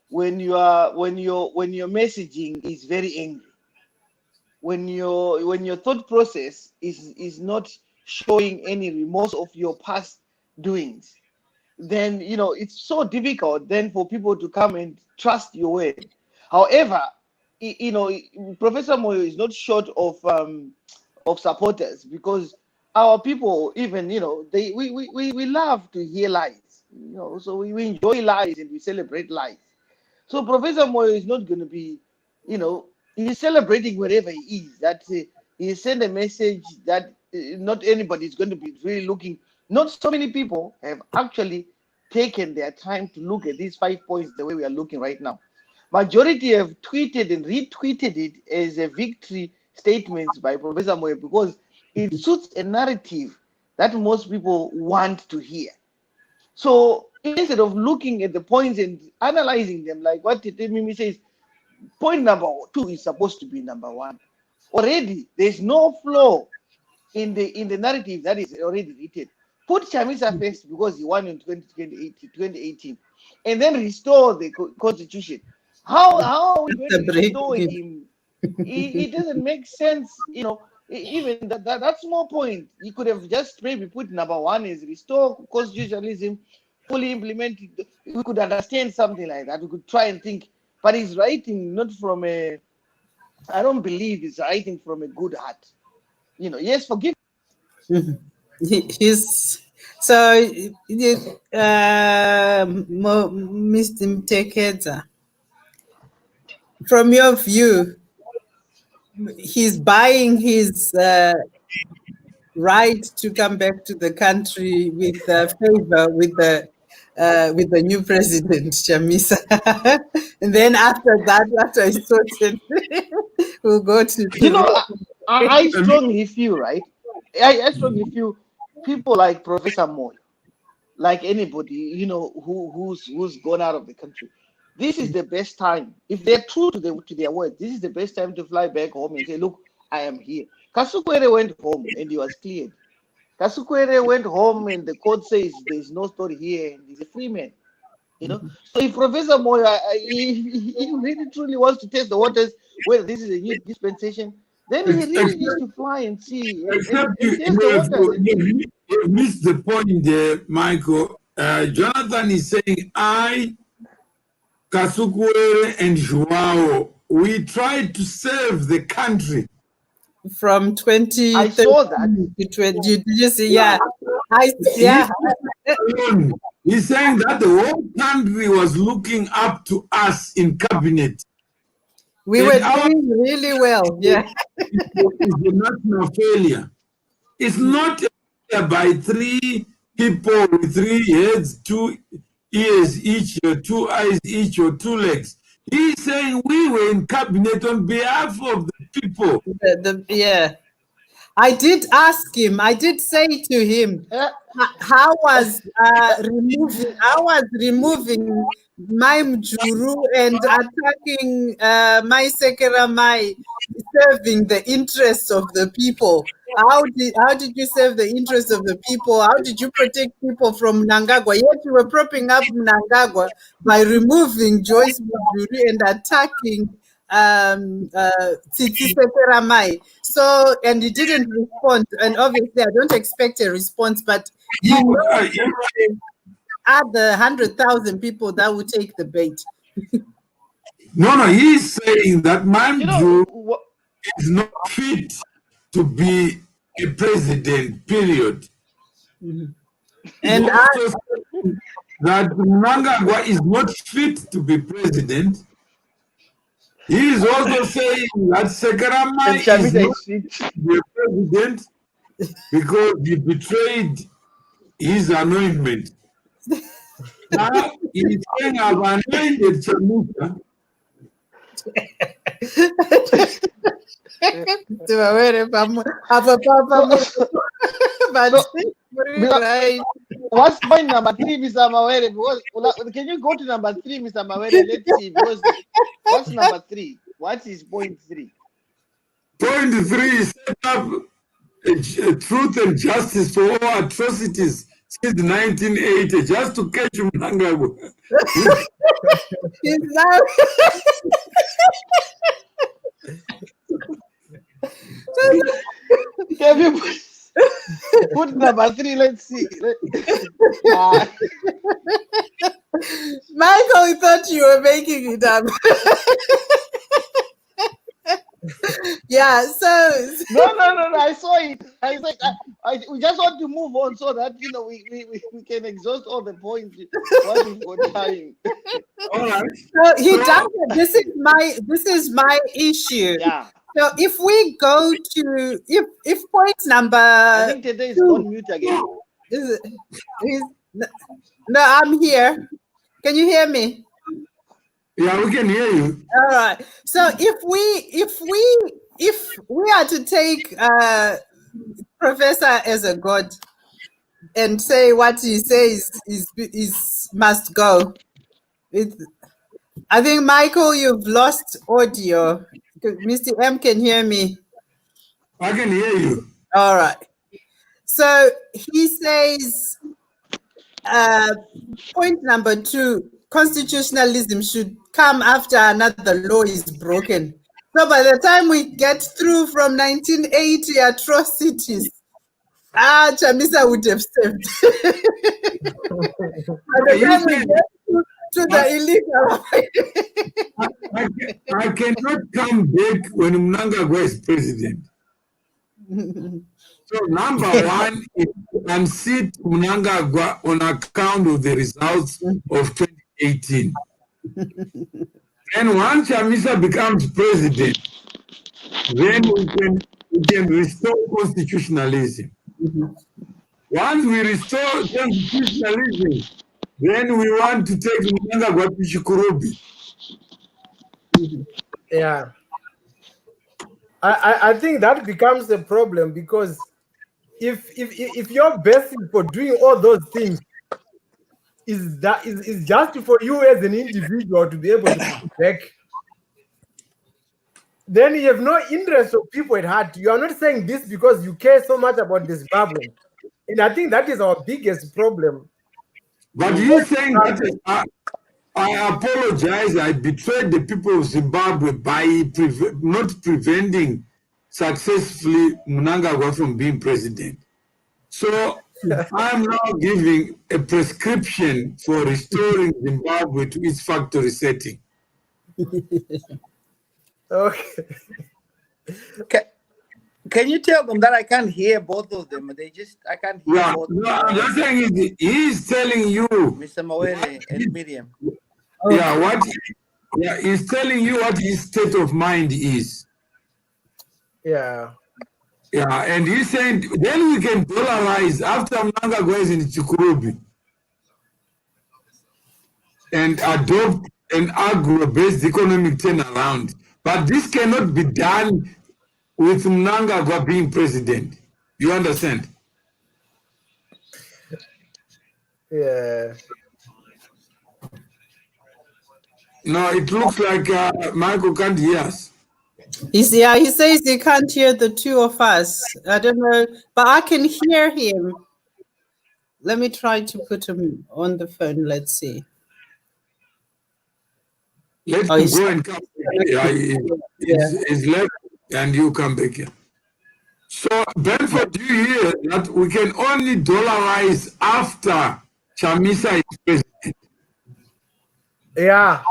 [SPEAKER 2] when your messaging is very angry, when your thought process is not showing any remorse of your past doings. Then it's so difficult then for people to come and trust your word. However, Professor Moyo is not short of supporters, because our people, even we love to hear lies, so we enjoy lies and we celebrate lies. So Professor Moyo is not going to be, he's celebrating wherever he is. That he sent a message that not anybody is going to be really looking. Not so many people have actually taken their time to look at these 5 points the way we are looking right now. Majority have tweeted and retweeted it as a victory statements by Professor Moyo, because it suits a narrative that most people want to hear. So instead of looking at the points and analyzing them, like what Mimi says, point number 2 is supposed to be number 1. Already, there's no flaw in the narrative that is already written. Put Chamisa first because he won in 2018, and then restore the constitution. How are we going to restore him? It doesn't make sense, even that small point. He could have just maybe put number 1 is restore constitutionalism, fully implement it. We could understand something like that. We could try and think, but he's writing not from I don't believe he's writing from a good heart. Yes, forgive.
[SPEAKER 3] He's so Mr. Mteketa, from your view, he's buying his right to come back to the country with favor with the with the new president, Chamisa. And then after that, after I sorted, we'll go to.
[SPEAKER 2] You know, I strongly feel, right? I strongly feel people like Professor Moy, like anybody, you know, who's gone out of the country. This is the best time. If they're true to their word, this is the best time to fly back home and say, look, I am here. Kasukwere went home and he was cleared. Kasukwere went home and the court says there's no story here and he's a free man. You know, so if Professor Moya he really truly wants to test the waters whether this is a new dispensation, then he really needs to fly and see and test the waters.
[SPEAKER 1] You missed the point there, Michael. Jonathan is saying, I, Kasukwere, and Joao, we tried to save the country.
[SPEAKER 3] From 20.
[SPEAKER 2] I saw that.
[SPEAKER 3] To 20, did you see? Yeah. Yeah.
[SPEAKER 1] He's saying that the whole country was looking up to us in cabinet.
[SPEAKER 3] We were doing really well. Yeah.
[SPEAKER 1] It's a national failure. It's not by three people with 3 heads, 2 ears each, or 2 eyes each, or 2 legs. He's saying we were in cabinet on behalf of the people.
[SPEAKER 3] Yeah. I did ask him, I did say to him, how was removing Maim Juru and attacking Mai Sekeramai serving the interests of the people? How did you serve the interests of the people? How did you protect people from Mnangagwa? Yet you were propping up Mnangagwa by removing Joyce Mujuru and attacking Tsitsi Sekeramai. So, and he didn't respond. And obviously, I don't expect a response, but you know, are the 100,000 people that would take the bait.
[SPEAKER 1] No, he's saying that Mamju is not fit to be a president, period.
[SPEAKER 3] Mm-hmm.
[SPEAKER 1] And also that Mnangagwa is not fit to be president. He is also saying that Sekeramai is not fit to be a president because he betrayed his anointment. Now he's saying I've anointed Chamisa.
[SPEAKER 2] What's point number 3, Mr. Mawere? Because can you go to number 3, Mr. Mawere? Let's see. Because what's number 3? What is point 3?
[SPEAKER 1] Point 3 is set up truth and justice for all atrocities since 1980, just to catch Mnangagwa.
[SPEAKER 2] Can you put number 3? Let's see.
[SPEAKER 3] Michael, we thought you were making it up. Yeah, so
[SPEAKER 2] no, I saw it. We just want to move on so that we can exhaust all the points. What we've got time.
[SPEAKER 1] All right.
[SPEAKER 3] So he does it. This is my issue.
[SPEAKER 2] Yeah.
[SPEAKER 3] So if we go to if point number,
[SPEAKER 2] I think today is on mute again.
[SPEAKER 3] No, I'm here. Can you hear me?
[SPEAKER 1] Yeah, we can hear you.
[SPEAKER 3] All right. So if we are to take Professor as a god and say what he says is must go, I think, Michael, you've lost audio. Mr. M can hear me.
[SPEAKER 1] I can hear you.
[SPEAKER 3] All right. So he says, point number 2, constitutionalism should come after another law is broken. So by the time we get through from 1980 atrocities, Chamisa would have saved. By the time we get to the illegal.
[SPEAKER 1] I cannot come back when Mnangagwa is president. So number 1 is to unseat Mnangagwa on account of the results of 2018. Then once Chamisa becomes president, then we can restore constitutionalism. Once we restore constitutionalism, then we want to take Mnangagwa to Chikurubi.
[SPEAKER 4] Yeah. I think that becomes a problem, because if your basis for doing all those things is just for you as an individual to be able to come back, then you have no interest of people at heart. You are not saying this because you care so much about the Zimbabweans. And I think that is our biggest problem.
[SPEAKER 1] But he's saying that I apologize, I betrayed the people of Zimbabwe by not preventing successfully Mnangagwa from being president. So I'm now giving a prescription for restoring Zimbabwe to its factory setting.
[SPEAKER 4] Okay.
[SPEAKER 2] Can you tell them that I can't hear both of them? I can't hear both.
[SPEAKER 1] No, I'm just saying he's telling you,
[SPEAKER 2] Mr. Mawele and Miriam.
[SPEAKER 1] He's telling you what his state of mind is.
[SPEAKER 4] Yeah.
[SPEAKER 1] Yeah, and he's saying then we can dollarize after Mnangagwa is in Chikurubi and adopt an agro-based economic turnaround. But this cannot be done with Mnangagwa being president. You understand?
[SPEAKER 4] Yeah.
[SPEAKER 3] No,
[SPEAKER 1] it looks like Michael can't hear us.
[SPEAKER 3] He says he can't hear the two of us. I don't know, but I can hear him. Let me try to put him on the phone. Let's see.
[SPEAKER 1] Let him go and come back. He's left and you come back here. So, Benford, do you hear that we can only dollarize after Chamisa is president?
[SPEAKER 4] Yeah.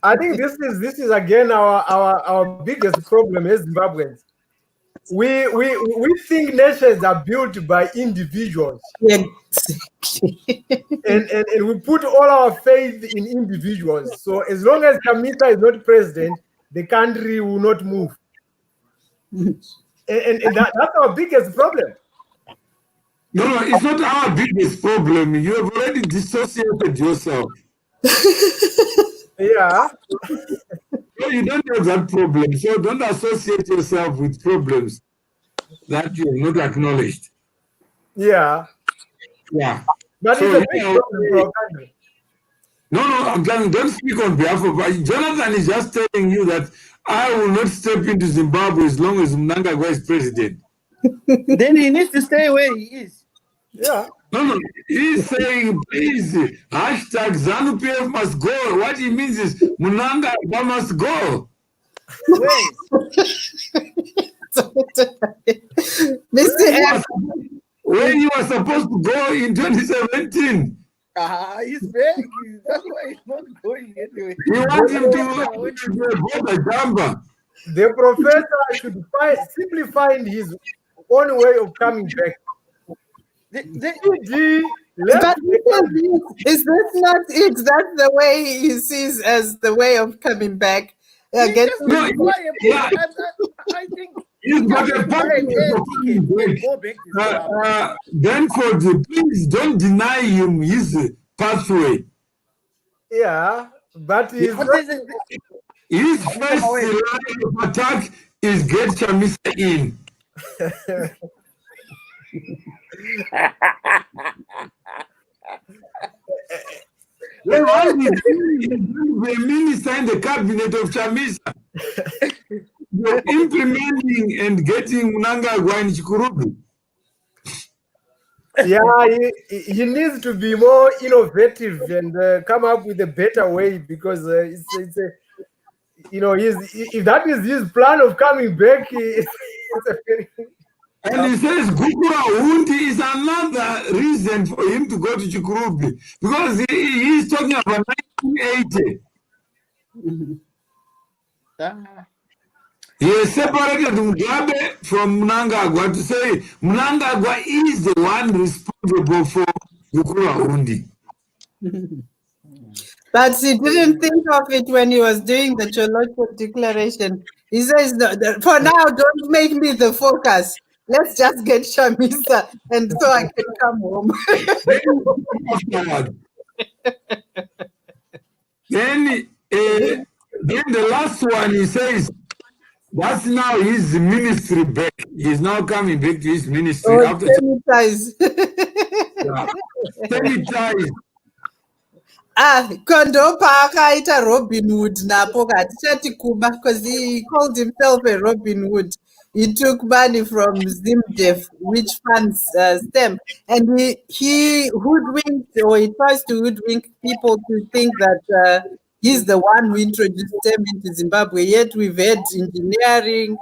[SPEAKER 4] I think this is again our biggest problem as Zimbabweans. We think nations are built by individuals. and we put all our faith in individuals. So as long as Chamisa is not president, the country will not move. And that's our biggest problem.
[SPEAKER 1] No, it's not our biggest problem. You have already dissociated yourself.
[SPEAKER 4] Yeah.
[SPEAKER 1] No, you don't have that problem. So don't associate yourself with problems that you have not acknowledged.
[SPEAKER 4] Yeah.
[SPEAKER 1] Yeah.
[SPEAKER 4] But it's a big problem for our country.
[SPEAKER 1] No, I'm telling, don't speak on behalf of. Jonathan is just telling you that I will not step into Zimbabwe as long as Mnangagwa is president.
[SPEAKER 2] Then he needs to stay where he is.
[SPEAKER 4] Yeah.
[SPEAKER 1] No. He's saying, please, hashtag ZANU-PF must go. What he means is Mnangagwa must go.
[SPEAKER 2] Wait.
[SPEAKER 3] Mr.
[SPEAKER 1] When you were supposed to go in 2017.
[SPEAKER 2] He's back. That's why he's not going anyway.
[SPEAKER 1] You want him to go by jumper.
[SPEAKER 4] The professor should simply find his own way of coming back.
[SPEAKER 3] But is that not it? That's the way he sees as the way of coming back.
[SPEAKER 2] I think
[SPEAKER 1] he's got a point. Benford, please don't deny him his pathway.
[SPEAKER 4] Yeah, but his
[SPEAKER 1] first line of attack is get Chamisa in. Well, all he's doing is the minister in the cabinet of Chamisa. You're implementing and getting Mnangagwa in Chikurubi.
[SPEAKER 4] Yeah, he needs to be more innovative and come up with a better way, because it's a, if that is his plan of coming back, it's a very.
[SPEAKER 1] And he says Gukura Hundi is another reason for him to go to Chikurubi, because he is talking about 1980. He has separated Mugabe from Mnangagwa to say Mnangagwa is the one responsible for Gukura Hundi.
[SPEAKER 3] But he didn't think of it when he was doing the Cholocho declaration. He says, for now, don't make me the focus. let's just get Shamisa, and so I can come home.
[SPEAKER 1] Then the last one, he says, that's now his ministry back. He's now coming back to his ministry
[SPEAKER 3] Oh,
[SPEAKER 1] after
[SPEAKER 3] sanitize.
[SPEAKER 1] sanitize.
[SPEAKER 3] Kondopa akaita Robin Hood napo katichati kuba, because he called himself a Robin Hood. He took money from ZimDef, which funds STEM, and he hoodwinked, or he tries to hoodwink people to think that he's the one who introduced STEM into Zimbabwe. Yet we've had engineering,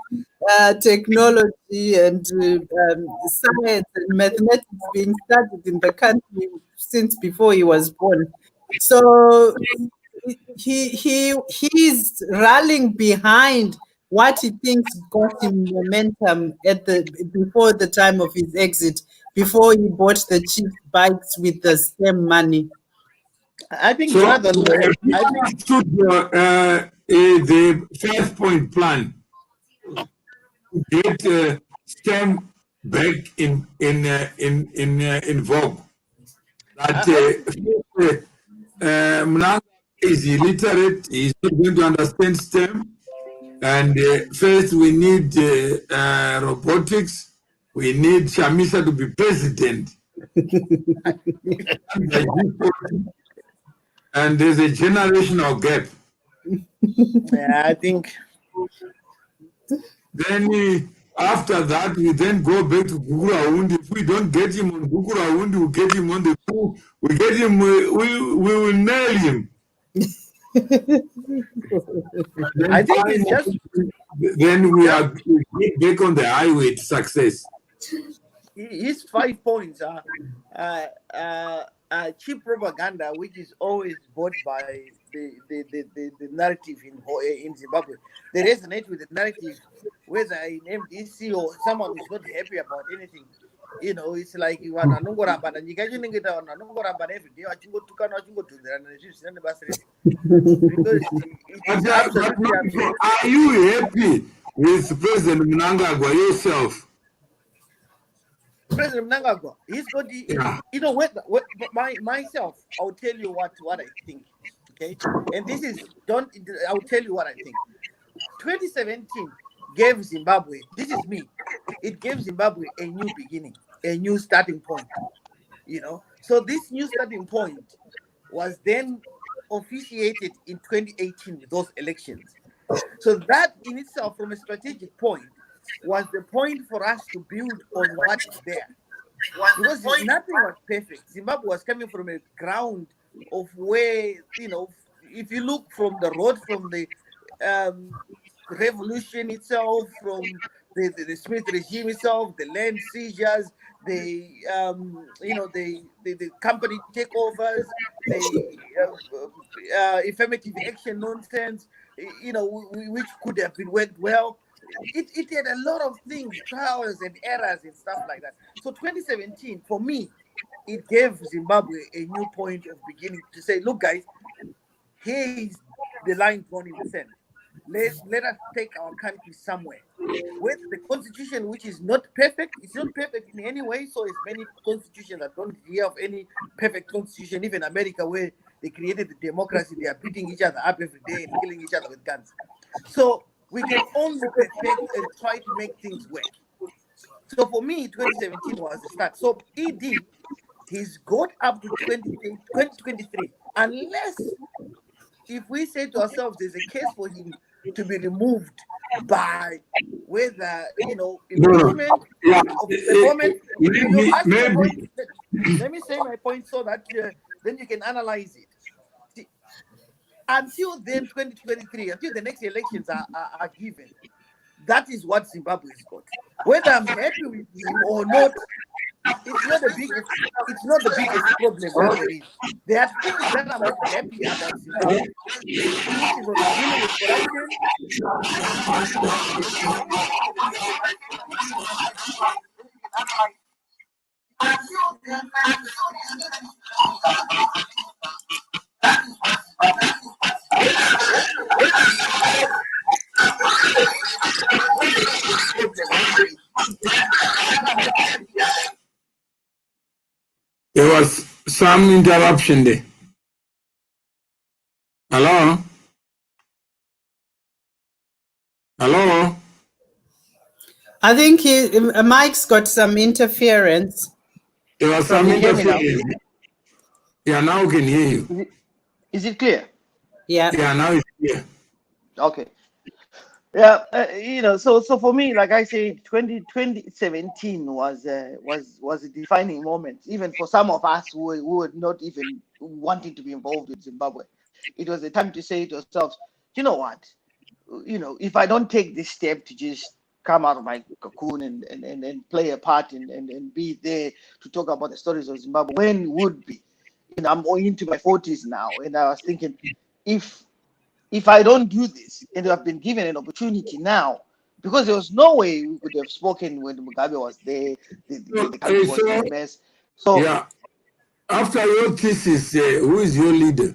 [SPEAKER 3] technology, and science and mathematics being studied in the country since before he was born. So he's rallying behind what he thinks got him momentum before the time of his exit, before he bought the cheap bikes with the STEM money.
[SPEAKER 2] I think
[SPEAKER 1] So,
[SPEAKER 2] Jonathan, I think
[SPEAKER 1] the 5-point plan to get STEM back in vogue. That Mnanga is illiterate, he's not going to understand STEM. And first, we need robotics. We need Shamisa to be president. And there's a generational gap.
[SPEAKER 2] yeah, I think.
[SPEAKER 1] Then after that, we then go back to Guguraundi. If we don't get him on Guguraundi, we get him on the coup. We get him, we will nail him.
[SPEAKER 2] I think it's just.
[SPEAKER 1] Then we are back on the highway to success.
[SPEAKER 2] His 5 points are cheap propaganda, which is always bought by the narrative in Zimbabwe. They resonate with the narrative, whether in MDC or someone who's not happy about anything. You know, it's like you want to go and you can't get on every day. I go to because it's absolutely.
[SPEAKER 1] Are you happy with President Mnangagwa yourself?
[SPEAKER 2] President Mnangagwa, he's got the, you know, myself, I'll tell you what I think, okay? And this is, I'll tell you what I think. 2017 gave Zimbabwe, this is me, it gave Zimbabwe a new beginning, a new starting point, you know? So this new starting point was then officiated in 2018 with those elections. So that in itself, from a strategic point, was the point for us to build on what is there. Because nothing was perfect. Zimbabwe was coming from a ground of where, you know, if you look from the road, from the revolution itself, from the Smith regime itself, the land seizures, the company takeovers, the affirmative action nonsense, you know, which could have been worked well. It had a lot of things, trials and errors and stuff like that. So 2017, for me, it gave Zimbabwe a new point of beginning to say, look, guys, here is the line drawn in the sand. Let us take our country somewhere. With the constitution, which is not perfect, it's not perfect in any way. So it's many constitutions that don't hear of any perfect constitution. Even America, where they created the democracy, they are beating each other up every day and killing each other with guns. So we can only perfect and try to make things work. So for me, 2017 was the start. So ED, he's got up to 2023, unless if we say to ourselves there's a case for him to be removed by whether, you know, impeachment of the moment. Let me say my point so that then you can analyze it. Until then, 2023, until the next elections are given, that is what Zimbabwe has got. Whether I'm happy with him or not, it's not the biggest problem that there is. There are things that I'm not happy about Zimbabwe. Which is dealing with corruption.
[SPEAKER 1] There was some interruption there. Hello? Hello?
[SPEAKER 3] I think Mike's got some interference.
[SPEAKER 1] There was
[SPEAKER 2] So
[SPEAKER 1] some
[SPEAKER 2] can you hear me now?
[SPEAKER 1] interference. Yeah, now we can hear you.
[SPEAKER 2] Is it clear?
[SPEAKER 3] Yeah.
[SPEAKER 1] Yeah, now it's clear.
[SPEAKER 2] Okay. Yeah, so for me, like I say, 2017 was a defining moment, even for some of us who were not even wanting to be involved with Zimbabwe. It was a time to say to ourselves, you know what, if I don't take this step to just come out of my cocoon and play a part and be there to talk about the stories of Zimbabwe, when would be? I'm into my 40s now, and I was thinking, if I don't do this, and I've been given an opportunity now, because there was no way we could have spoken when Mugabe was there, the country was in a mess. So
[SPEAKER 1] yeah, after your thesis, who is your leader?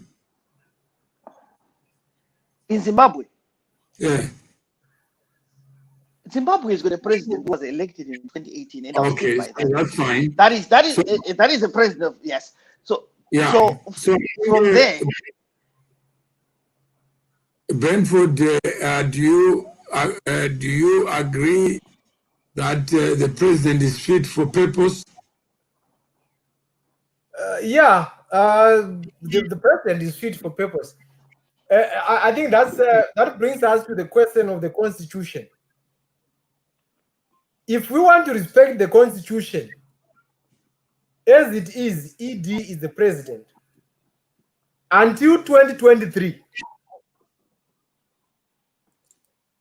[SPEAKER 2] in Zimbabwe,
[SPEAKER 1] Yeah.
[SPEAKER 2] Zimbabwe has got a president who was elected in 2018, and I was
[SPEAKER 1] Okay,
[SPEAKER 2] by
[SPEAKER 1] so
[SPEAKER 2] that.
[SPEAKER 1] that's fine.
[SPEAKER 2] That is
[SPEAKER 1] So-
[SPEAKER 2] that is the president of, yes. So
[SPEAKER 1] Yeah.
[SPEAKER 2] so from there,
[SPEAKER 1] Brentford, do you agree that the president is fit for purpose?
[SPEAKER 4] Yeah, the president is fit for purpose. I think that brings us to the question of the constitution. If we want to respect the constitution as it is, ED is the president until 2023.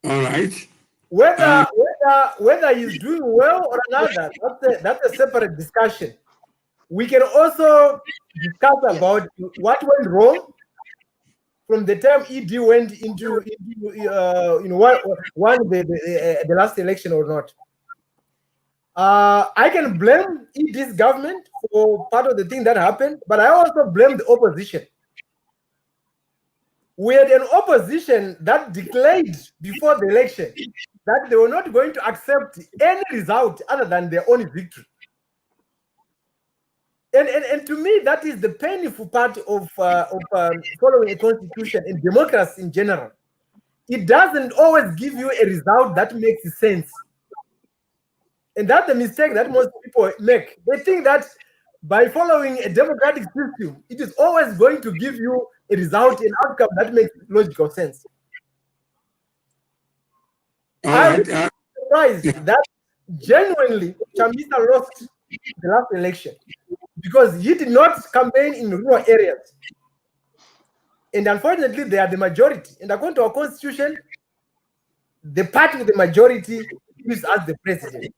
[SPEAKER 1] All right.
[SPEAKER 4] Whether he's doing well or another, that's a separate discussion. We can also discuss about what went wrong from the time ED went into the last election or not. I can blame ED's government for part of the thing that happened, but I also blame the opposition. We had an opposition that declared before the election that they were not going to accept any result other than their own victory. And to me, that is the painful part of following a constitution and democracy in general. It doesn't always give you a result that makes sense. And that's the mistake that most people make. They think that by following a democratic system, it is always going to give you a result, an outcome that makes logical sense. I'm surprised that genuinely Chamisa lost the last election because he did not campaign in rural areas. And unfortunately, they are the majority. And according to our constitution, the party with the majority gives us the president.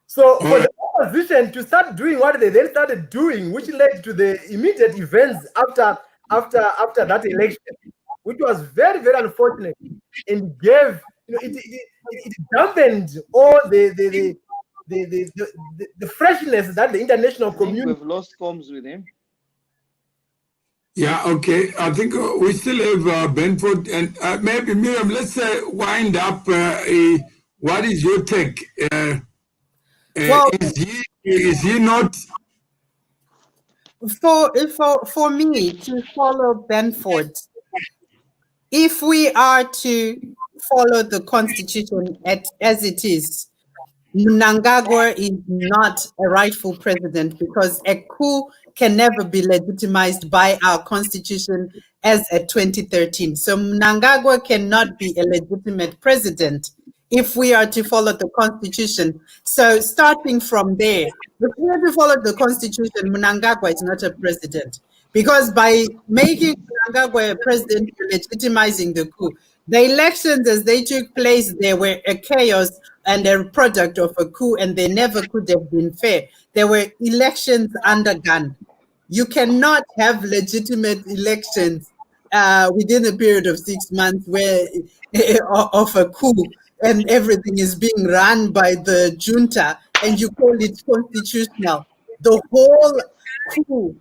[SPEAKER 4] So for the opposition to start doing what they then started doing, which led to the immediate events after that election, which was very, very unfortunate, and gave it dampened all the freshness that the international community.
[SPEAKER 2] We've lost comms with him.
[SPEAKER 1] Yeah, okay. I think we still have Benford and maybe Miriam. Let's wind up. What is your take?
[SPEAKER 3] Well,
[SPEAKER 1] is he not?
[SPEAKER 3] For me to follow Benford, if we are to follow the constitution as it is, Mnangagwa is not a rightful president because a coup can never be legitimized by our constitution as at 2013. So Mnangagwa cannot be a legitimate president if we are to follow the constitution. So starting from there, if we are to follow the constitution, Mnangagwa is not a president. Because by making Mnangagwa a president, you're legitimizing the coup. The elections as they took place, they were a chaos and a product of a coup, and they never could have been fair. There were elections undergunned. You cannot have legitimate elections within a period of 6 months where of a coup, and everything is being run by the junta, and you call it constitutional. The whole coup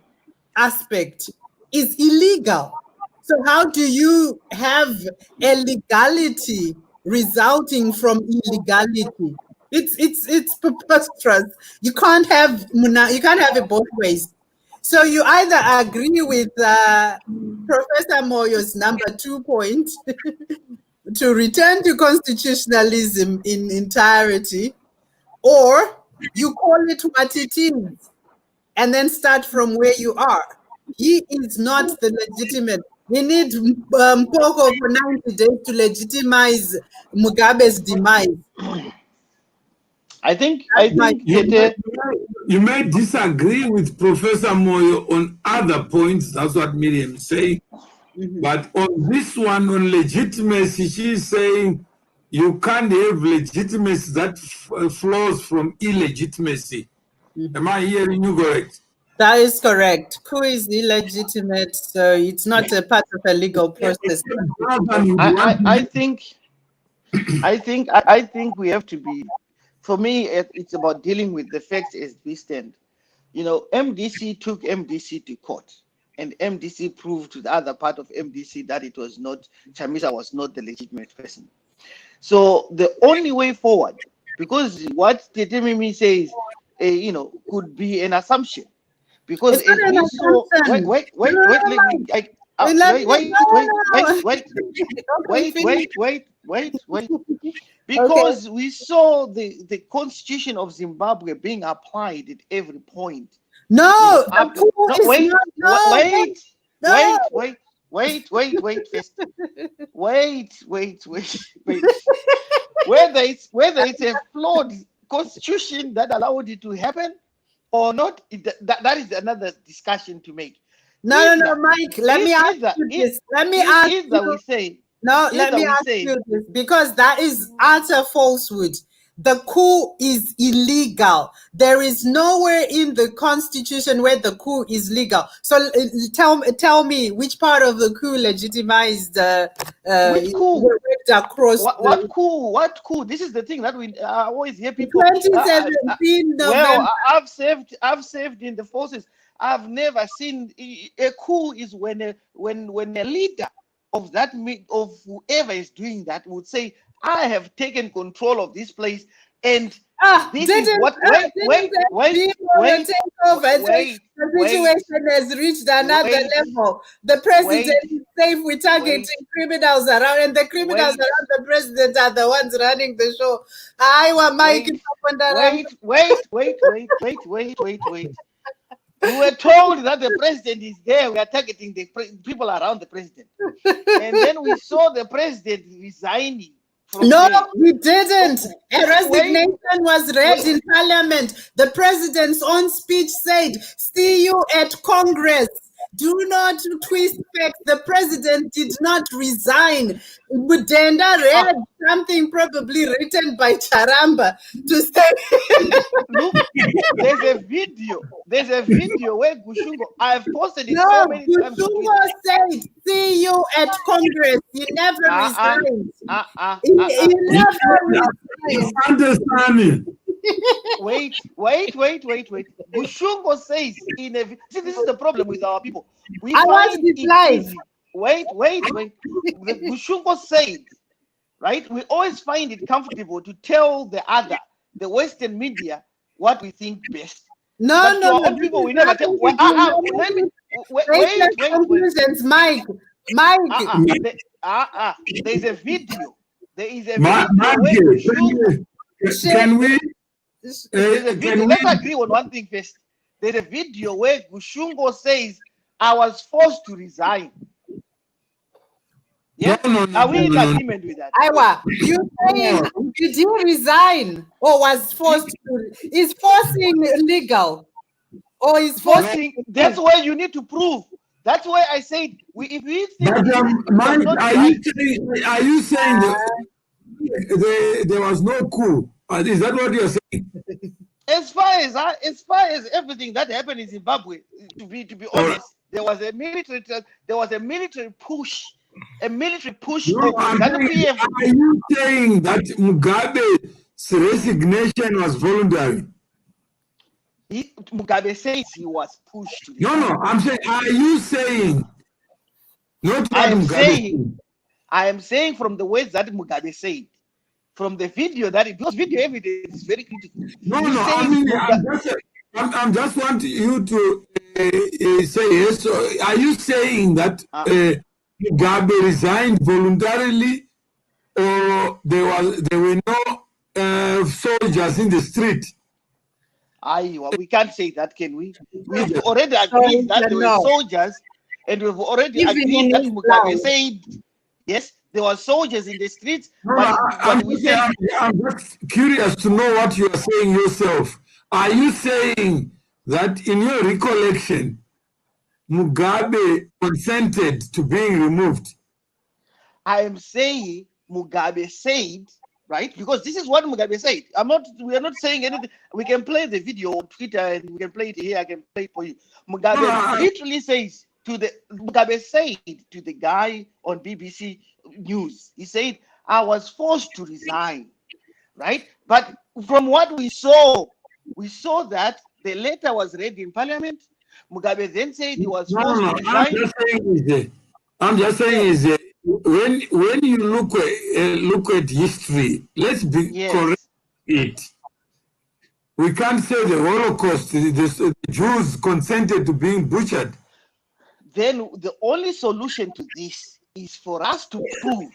[SPEAKER 3] aspect is illegal. So how do you have a legality resulting from illegality? It's preposterous. You can't have it both ways. So you either agree with Professor Moyo's number 2 point to return to constitutionalism in entirety, or you call it what it is and then start from where you are. He is not the legitimate. We need Mpoko for 90 days to legitimize Mugabe's demise.
[SPEAKER 2] I think
[SPEAKER 1] you may disagree with Professor Moyo on other points. That's what Miriam is saying. But on this one, on legitimacy, she's saying you can't have legitimacy that flows from illegitimacy. Am I hearing you correct?
[SPEAKER 3] That is correct. Coup is illegitimate, so it's not a part of a legal process.
[SPEAKER 2] I think we have to be. For me, it's about dealing with the facts as we stand. You know, MDC took MDC to court, and MDC proved to the other part of MDC that it was not, Chamisa was not the legitimate person. So the only way forward, because what Tetemimi says, you know, could be an assumption. Because if we saw, wait. Because we saw the constitution of Zimbabwe being applied at every point.
[SPEAKER 3] No,
[SPEAKER 2] wait. Whether it's a flawed constitution that allowed it to happen or not, that is another discussion to make.
[SPEAKER 3] No, Mike. Let me ask you this. Let me ask you this, because that is utter falsehood. The coup is illegal. There is nowhere in the constitution where the coup is legal. So tell me which part of the coup legitimized
[SPEAKER 2] which coup?
[SPEAKER 3] Across
[SPEAKER 2] what coup? This is the thing that we always hear people.
[SPEAKER 3] 2017
[SPEAKER 2] well, I've served in the forces. I've never seen a coup is when a leader of whoever is doing that would say, I have taken control of this place, and this is what. Wait.
[SPEAKER 3] The situation has reached another level. The president is safe. We're targeting criminals around, and the criminals around the president are the ones running the show. I want Mike.
[SPEAKER 2] Wait. We were told that the president is there. We are targeting the people around the president, and then we saw the president resigning.
[SPEAKER 3] No, we didn't. A resignation was read in Parliament. The president's own speech said, "See you at Congress." Do not twist facts. The president did not resign. Budenda read something probably written by Charamba to say.
[SPEAKER 2] Look, there's a video where Gushungo, I've posted it so many times.
[SPEAKER 3] Gushungo said, "See you at Congress." He never resigned. He never resigned.
[SPEAKER 1] Understanding.
[SPEAKER 2] Wait. Gushungo says see, this is the problem with our people.
[SPEAKER 3] I watched it live.
[SPEAKER 2] Wait. The Gushungo said, right? We always find it comfortable to tell the Western media what we think best.
[SPEAKER 3] No.
[SPEAKER 2] People we never tell. Wait.
[SPEAKER 3] Conclusions, Mike.
[SPEAKER 2] There's a video. There is a
[SPEAKER 1] video. Can we?
[SPEAKER 2] Let's agree on one thing first. There's a video where Gushungo says, "I was forced to resign." Yeah?
[SPEAKER 1] No,
[SPEAKER 2] are we in agreement with that?
[SPEAKER 3] Iwa, you saying did he resign or was forced to? Is forcing legal? Or is forcing?
[SPEAKER 2] That's why you need to prove. That's why I said if we think.
[SPEAKER 1] But are you saying that there was no coup? Is that what you're saying?
[SPEAKER 2] As far as everything that happened in Zimbabwe, to be honest, there was a military push. A military push.
[SPEAKER 1] No, are you saying that Mugabe's resignation was voluntary?
[SPEAKER 2] Mugabe says he was pushed.
[SPEAKER 1] No, I'm saying, are you saying? Not what
[SPEAKER 2] I am saying from the words that Mugabe said. from the video because video evidence is very critical.
[SPEAKER 1] No,
[SPEAKER 2] He
[SPEAKER 1] no, I
[SPEAKER 2] says
[SPEAKER 1] mean,
[SPEAKER 2] Mugabe-
[SPEAKER 1] I'm just wanting you to say yes. So are you saying that Mugabe resigned voluntarily, or there were no soldiers in the street?
[SPEAKER 2] we can't say that, can we? We've already agreed that there were soldiers, and we've already
[SPEAKER 3] Even
[SPEAKER 2] agreed
[SPEAKER 3] in
[SPEAKER 2] that
[SPEAKER 3] his
[SPEAKER 2] Mugabe
[SPEAKER 3] blouse.
[SPEAKER 2] said, yes, there were soldiers in the streets,
[SPEAKER 1] No,
[SPEAKER 2] but
[SPEAKER 1] I'm
[SPEAKER 2] we said,
[SPEAKER 1] just curious to know what you are saying yourself. Are you saying that in your recollection, Mugabe consented to being removed?
[SPEAKER 2] I am saying Mugabe said, right? Because this is what Mugabe said. We are not saying anything. We can play the video on Twitter and we can play it here. I can play it for you. Mugabe literally says Mugabe said to the guy on BBC News, he said, I was forced to resign, right? But from what we saw that the letter was read in Parliament. Mugabe then said he was forced to resign.
[SPEAKER 1] I'm just saying when you look at history, let's be correct it. We can't say the Holocaust, the Jews consented to being butchered.
[SPEAKER 2] Then the only solution to this is for us to prove.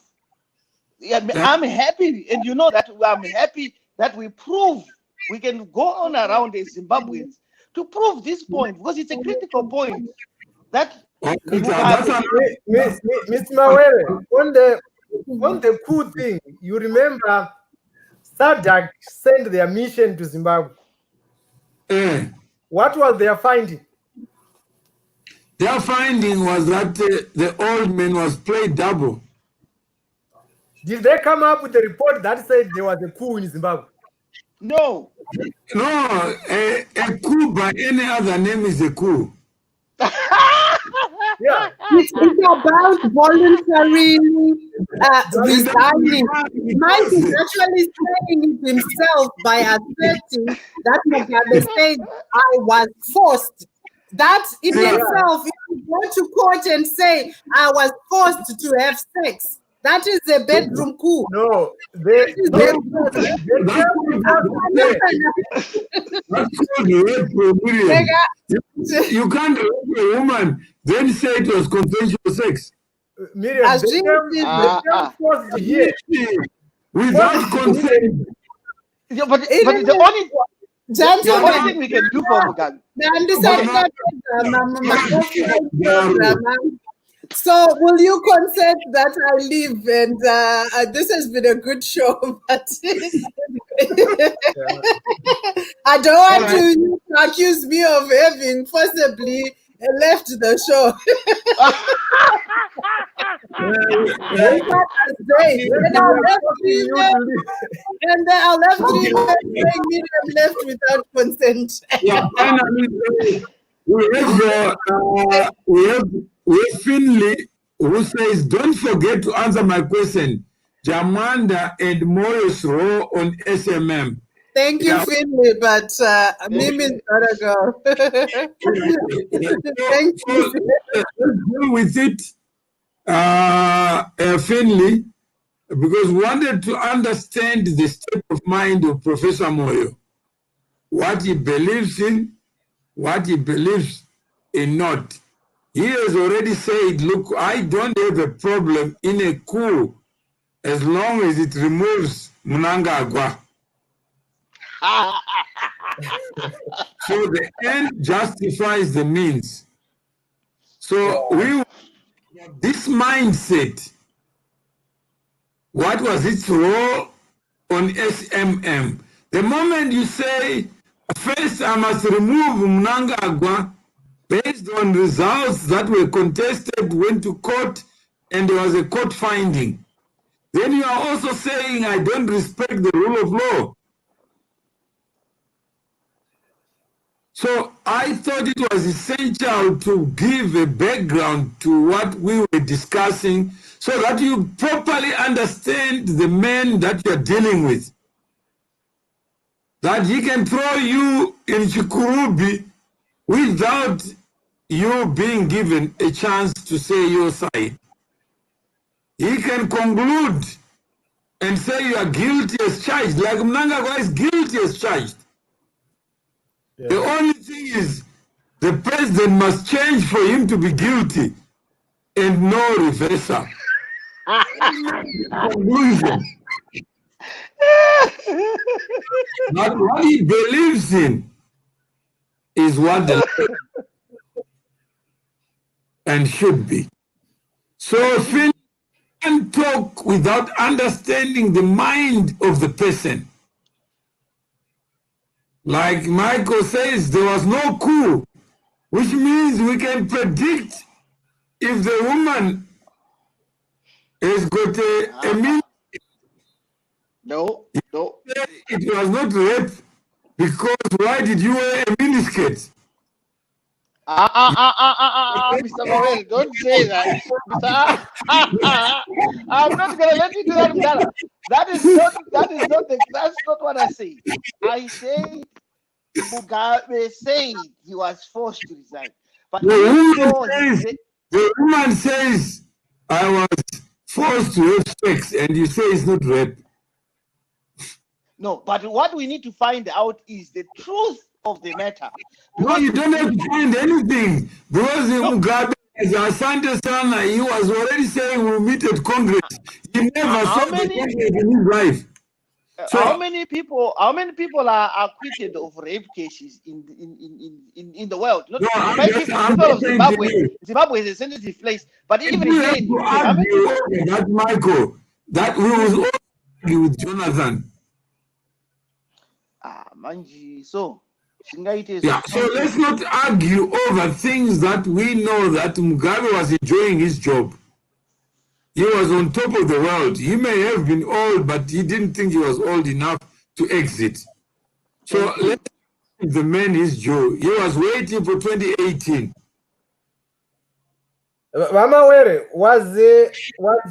[SPEAKER 2] I'm happy, and you know that I'm happy that we prove we can go on around as Zimbabweans to prove this point, because it's a critical point. That
[SPEAKER 4] Mr. Mawere, on the coup thing, you remember SADC sent their mission to Zimbabwe. What was their finding?
[SPEAKER 1] Their finding was that the old man was played double.
[SPEAKER 4] Did they come up with a report that said there was a coup in Zimbabwe?
[SPEAKER 2] No.
[SPEAKER 1] No, a coup by any other name is a coup.
[SPEAKER 3] Yeah. It's about voluntarily resigning. Mike is actually saying it himself by asserting that Mugabe said, I was forced. That in itself, if you go to court and say, I was forced to have sex, that is a bedroom coup.
[SPEAKER 4] No,
[SPEAKER 1] you can't rape a woman, then say it was consensual sex.
[SPEAKER 4] Miriam, forced here.
[SPEAKER 1] Without consent.
[SPEAKER 2] But the only thing we can do for Mugabe.
[SPEAKER 3] So will you consent that I leave? And this has been a good show, but I don't want you to accuse me of having forcibly left the show. And I'll have 3 months saying Miriam left without consent.
[SPEAKER 1] Yeah, finally, we have Finley, who says, don't forget to answer my question. Jamanda and Moyo's role on SMM.
[SPEAKER 3] Thank you, Finley, but Mimi's gotta go. Thank you.
[SPEAKER 1] Let's deal with it, Finley, because we wanted to understand the state of mind of Professor Moyo, what he believes in, what he believes in not. He has already said, look, I don't have a problem in a coup as long as it removes Mnangagwa. So the end justifies the means. So this mindset, what was its role on SMM? The moment you say, first I must remove Mnangagwa, based on results that were contested, went to court, and there was a court finding, then you are also saying, I don't respect the rule of law. So I thought it was essential to give a background to what we were discussing so that you properly understand the man that you are dealing with. That he can throw you in Chikurubi without you being given a chance to say your side. He can conclude and say you are guilty as charged, like Mnangagwa is guilty as charged.
[SPEAKER 4] Yeah.
[SPEAKER 1] The only thing is the president must change for him to be guilty and no reversal. Conclusion. But what he believes in is what the and should be. So Phil can talk without understanding the mind of the person. Like Michael says, there was no coup, which means we can predict if the woman has got a mean.
[SPEAKER 2] No.
[SPEAKER 1] It was not rape because why did you wear a miniskirt?
[SPEAKER 2] Mr. Mawel, don't say that. I'm not gonna let you do that, Mdala. That's not what I say. I say Mugabe said he was forced to resign. But
[SPEAKER 1] the woman says I was forced to have sex, and you say it's not rape.
[SPEAKER 2] No, but what we need to find out is the truth of the matter.
[SPEAKER 1] No, you don't have to find anything because Mugabe, as Asante Sana, he was already saying we'll meet at Congress. He never saw the Congress in his life. So
[SPEAKER 2] how many people are acquitted of rape cases in the world? Not people of Zimbabwe. Zimbabwe is a sensitive place, but even
[SPEAKER 1] we have to argue that, Michael, that we will argue with Jonathan.
[SPEAKER 2] Manji, so
[SPEAKER 1] let's not argue over things that we know that Mugabe was enjoying his job. He was on top of the world. He may have been old, but he didn't think he was old enough to exit. So let's give the man his due. He was waiting for 2018.
[SPEAKER 4] Mama Were, was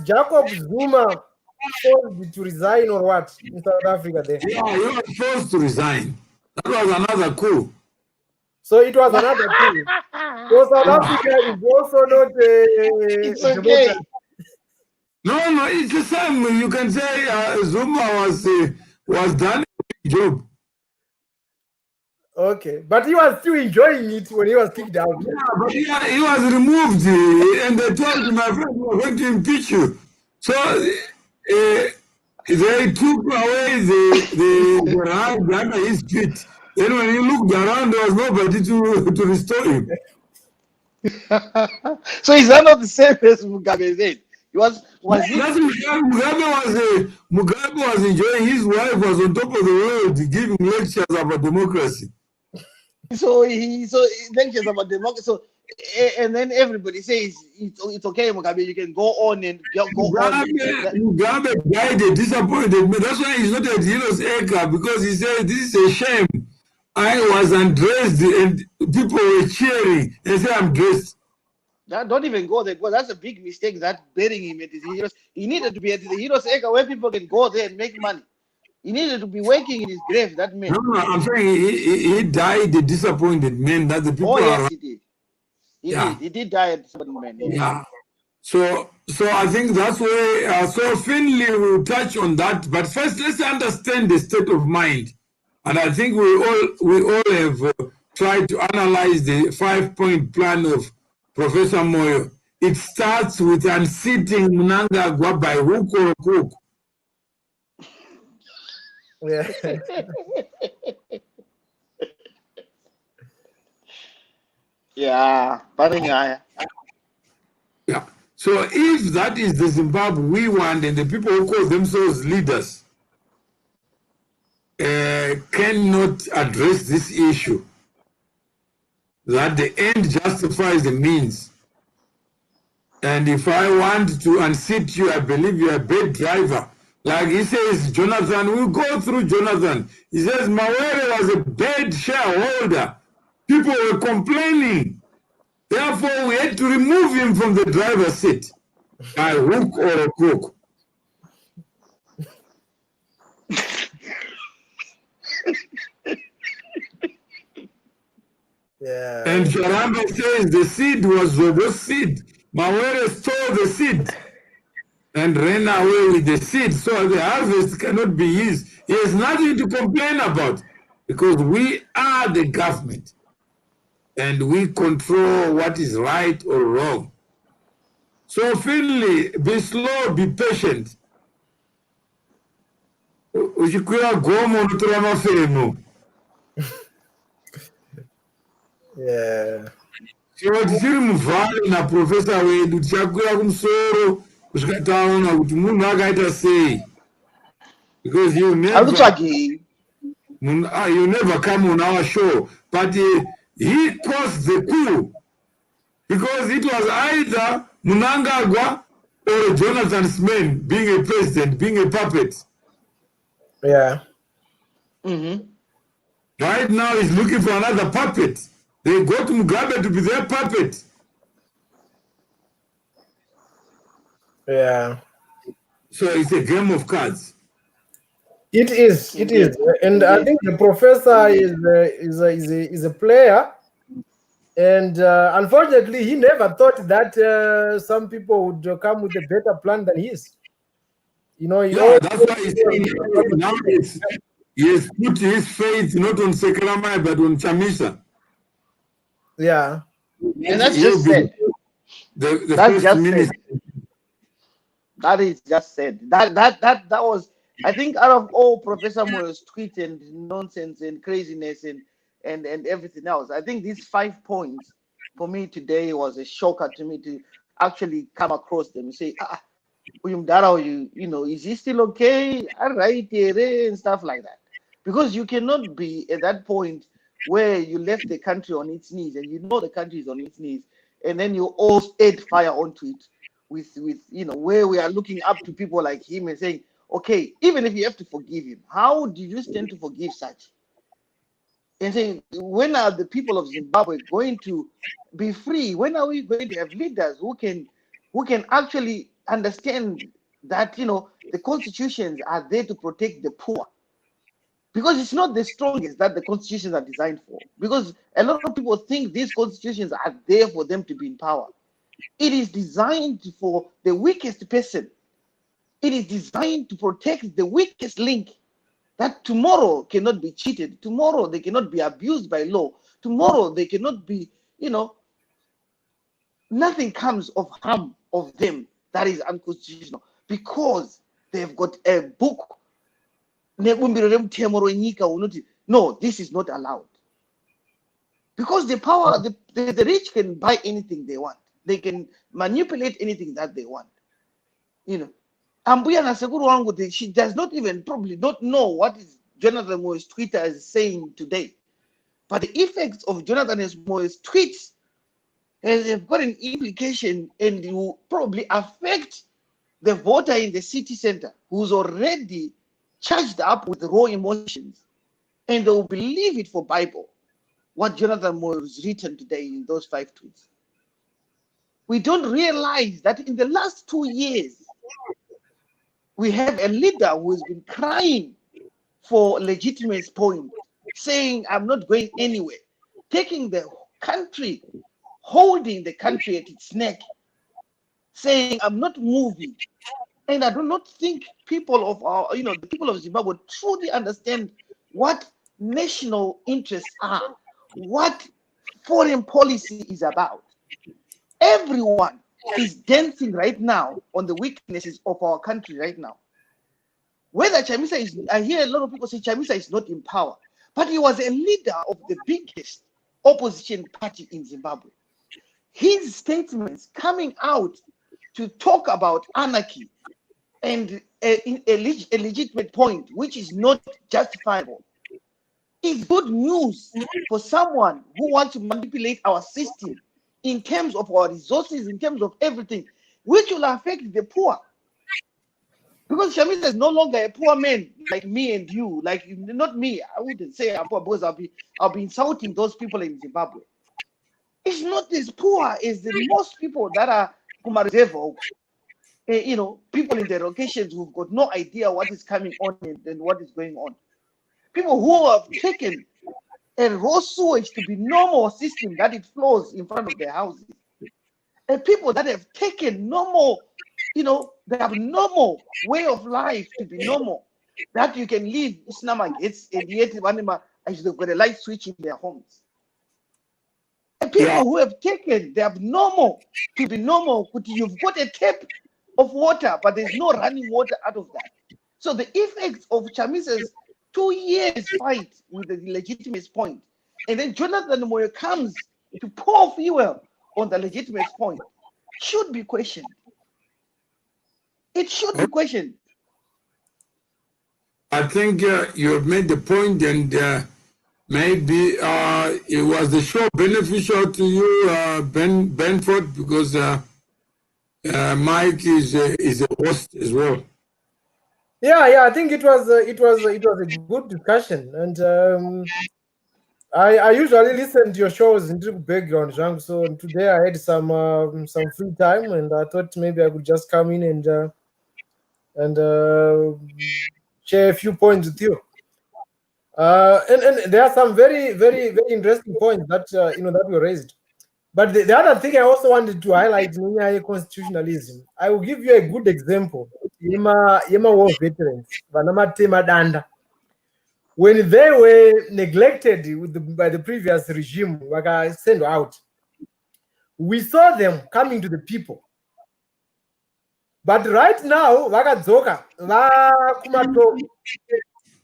[SPEAKER 4] Jacob Zuma forced to resign or what in South Africa then?
[SPEAKER 1] Yeah, he was forced to resign. That was another coup.
[SPEAKER 4] So it was another coup. So South Africa is also not
[SPEAKER 2] it's okay.
[SPEAKER 1] No, it's the same. You can say Zuma was done a job.
[SPEAKER 4] Okay, but he was still enjoying it when he was kicked out.
[SPEAKER 1] Yeah, but he was removed, and they told him, my friend, we are going to impeach you. So they took away the rag under his feet. Then when he looked around, there was nobody to restore him.
[SPEAKER 2] So is that not the same as Mugabe said?
[SPEAKER 1] Mugabe was enjoying. His wife was on top of the world giving lectures about democracy.
[SPEAKER 2] So lectures about democracy. So and then everybody says it's okay, Mugabe. You can go on and go on.
[SPEAKER 1] Mugabe guided, disappointed me. That's why he's not at Heroes Acre, because he said this is a shame. I was undressed and people were cheering and say I'm dressed.
[SPEAKER 2] Don't even go there. That's a big mistake. That burying him at the Heroes. He needed to be at the Heroes Acre where people can go there and make money. He needed to be working in his grave. That man.
[SPEAKER 1] No, I'm saying he died a disappointed man. That the people.
[SPEAKER 2] Oh yes, he did. He did die a disappointed man.
[SPEAKER 1] Yeah. So I think that's where. So Finley will touch on that, but first let's understand the state of mind, and I think we all have tried to analyze the 5-point plan of Professor Moyo. It starts with unseating Mnangagwa by hook or crook.
[SPEAKER 4] Yeah.
[SPEAKER 2] Yeah.
[SPEAKER 1] So if that is the Zimbabwe we want, and the people who call themselves leaders cannot address this issue, that the end justifies the means. And if I want to unseat you, I believe you're a bad driver. Like he says, Jonathan, we'll go through Jonathan. He says, Mawere was a bad shareholder. People were complaining. Therefore, we had to remove him from the driver's seat. By hook or a crook.
[SPEAKER 4] Yeah.
[SPEAKER 1] And Sharamba says the seed was Zobo's seed. Mawere stole the seed. and ran away with the seed, so the harvest cannot be his. He has nothing to complain about because we are the government and we control what is right or wrong. So Finley, be slow, be patient. Uchikwira gomo unotora mafemo.
[SPEAKER 4] Yeah.
[SPEAKER 1] Chero tichiri muvhare naprofesa wedu tichakwira kumusoro kusvika taona kuti munhu akaita sei. Because you never come on our show, but he caused the coup because it was either Mnangagwa or Jonathan Smith being a president, being a puppet.
[SPEAKER 4] Yeah.
[SPEAKER 1] Right now he's looking for another puppet. They got Mugabe to be their puppet.
[SPEAKER 4] Yeah.
[SPEAKER 1] So it's a game of cards.
[SPEAKER 4] It is, and I think the professor is a player, and unfortunately, he never thought that some people would come with a better plan than his. You know,
[SPEAKER 1] that's why he's now he has put his faith not on Sekeramai but on Chamisa.
[SPEAKER 4] Yeah,
[SPEAKER 2] and that's just said.
[SPEAKER 1] That's just said.
[SPEAKER 2] That is just said. That was. I think out of all Professor Moyo's tweets and nonsense and craziness and everything else, I think these 5 points for me today was a shocker to me to actually come across them and say, you know, is he still okay? All right, and stuff like that. Because you cannot be at that point where you left the country on its knees and you know the country is on its knees, and then you all add fire onto it with you know, where we are looking up to people like him and saying, okay, even if you have to forgive him, how do you stand to forgive such? And saying, when are the people of Zimbabwe going to be free? When are we going to have leaders who can actually understand that, you know, the constitutions are there to protect the poor? Because it's not the strongest that the constitutions are designed for. Because a lot of people think these constitutions are there for them to be in power. It is designed for the weakest person. It is designed to protect the weakest link, that tomorrow cannot be cheated. Tomorrow they cannot be abused by law. Tomorrow they cannot be, you know, nothing comes of harm of them that is unconstitutional because they've got a book. No, this is not allowed. Because the power, the rich can buy anything they want. They can manipulate anything that they want. You know. Ambuya Nasekuru Wangu, she does not even probably not know what is Jonathan Moyo's Twitter is saying today. But the effects of Jonathan Moyo's tweets have got an implication and will probably affect the voter in the city center who's already charged up with raw emotions, and they will believe it for Bible, what Jonathan Moyo has written today in those 5 tweets. We don't realize that in the last 2 years, we have a leader who has been crying for legitimate point, saying, I'm not going anywhere, taking the country, holding the country at its neck, saying, I'm not moving. And I do not think people of our, you know, the people of Zimbabwe truly understand what national interests are, what foreign policy is about. Everyone is dancing right now on the weaknesses of our country right now. Whether Chamisa is, I hear a lot of people say Chamisa is not in power, but he was a leader of the biggest opposition party in Zimbabwe. His statements coming out to talk about anarchy and a legitimate point, which is not justifiable, is good news for someone who wants to manipulate our system in terms of our resources, in terms of everything, which will affect the poor. Because Chamisa is no longer a poor man like me and you, like not me. I wouldn't say I'm poor because I'll be insulting those people in Zimbabwe. It's not as poor as the most people that are Kumarevo, you know, people in the locations who've got no idea what is coming on and what is going on. People who have taken a raw sewage to be normal system that it flows in front of their houses. And people that have taken normal the abnormal way of life to be normal, that you can live it's and yet they've got a light switch in their homes. And people who have taken the abnormal to be normal, you've got a tap of water, but there's no running water out of that. So the effects of Chamisa's 2 years fight with the legitimate point, and then Jonathan Moyo comes to pour fuel on the legitimate point, should be questioned. It should be questioned.
[SPEAKER 1] I think you have made the point, and maybe it was the show beneficial to you, Benford, because Mike is a host as well.
[SPEAKER 4] Yeah, I think it was a good discussion, and I usually listen to your shows in the background, Jean. So today I had some free time, and I thought maybe I could just come in and share a few points with you. And there are some very, very, very interesting points that that were raised. But the other thing I also wanted to highlight in constitutionalism, I will give you a good example. Yema war veterans, Vanamatema Danda, when they were neglected by the previous regime, like I sent out, we saw them coming to the people. But right now,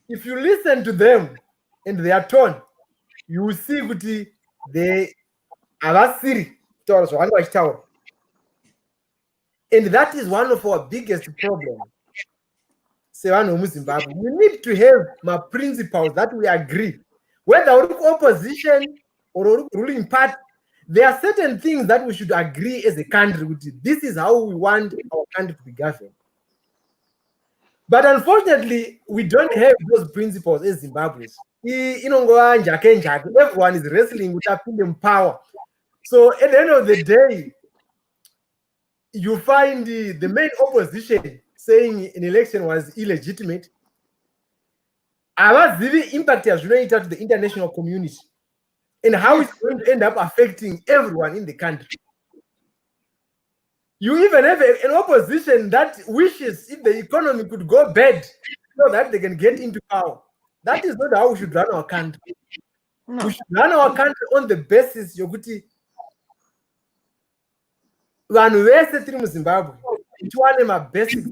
[SPEAKER 4] if you listen to them and their tone, you will see that they are serious. And that is one of our biggest problems. We need to have my principles that we agree. Whether opposition or ruling party, there are certain things that we should agree as a country with. This is how we want our country to be governed. But unfortunately, we don't have those principles as Zimbabweans. Everyone is wrestling with opinion power. So at the end of the day, you find the main opposition saying an election was illegitimate. The impact has related to the international community and how it's going to end up affecting everyone in the country. You even have an opposition that wishes if the economy could go bad so that they can get into power. That is not how we should run our country. No. We should run our country on the basis yokuti vanhu vese tiri muZimbabwe tiwane mabasic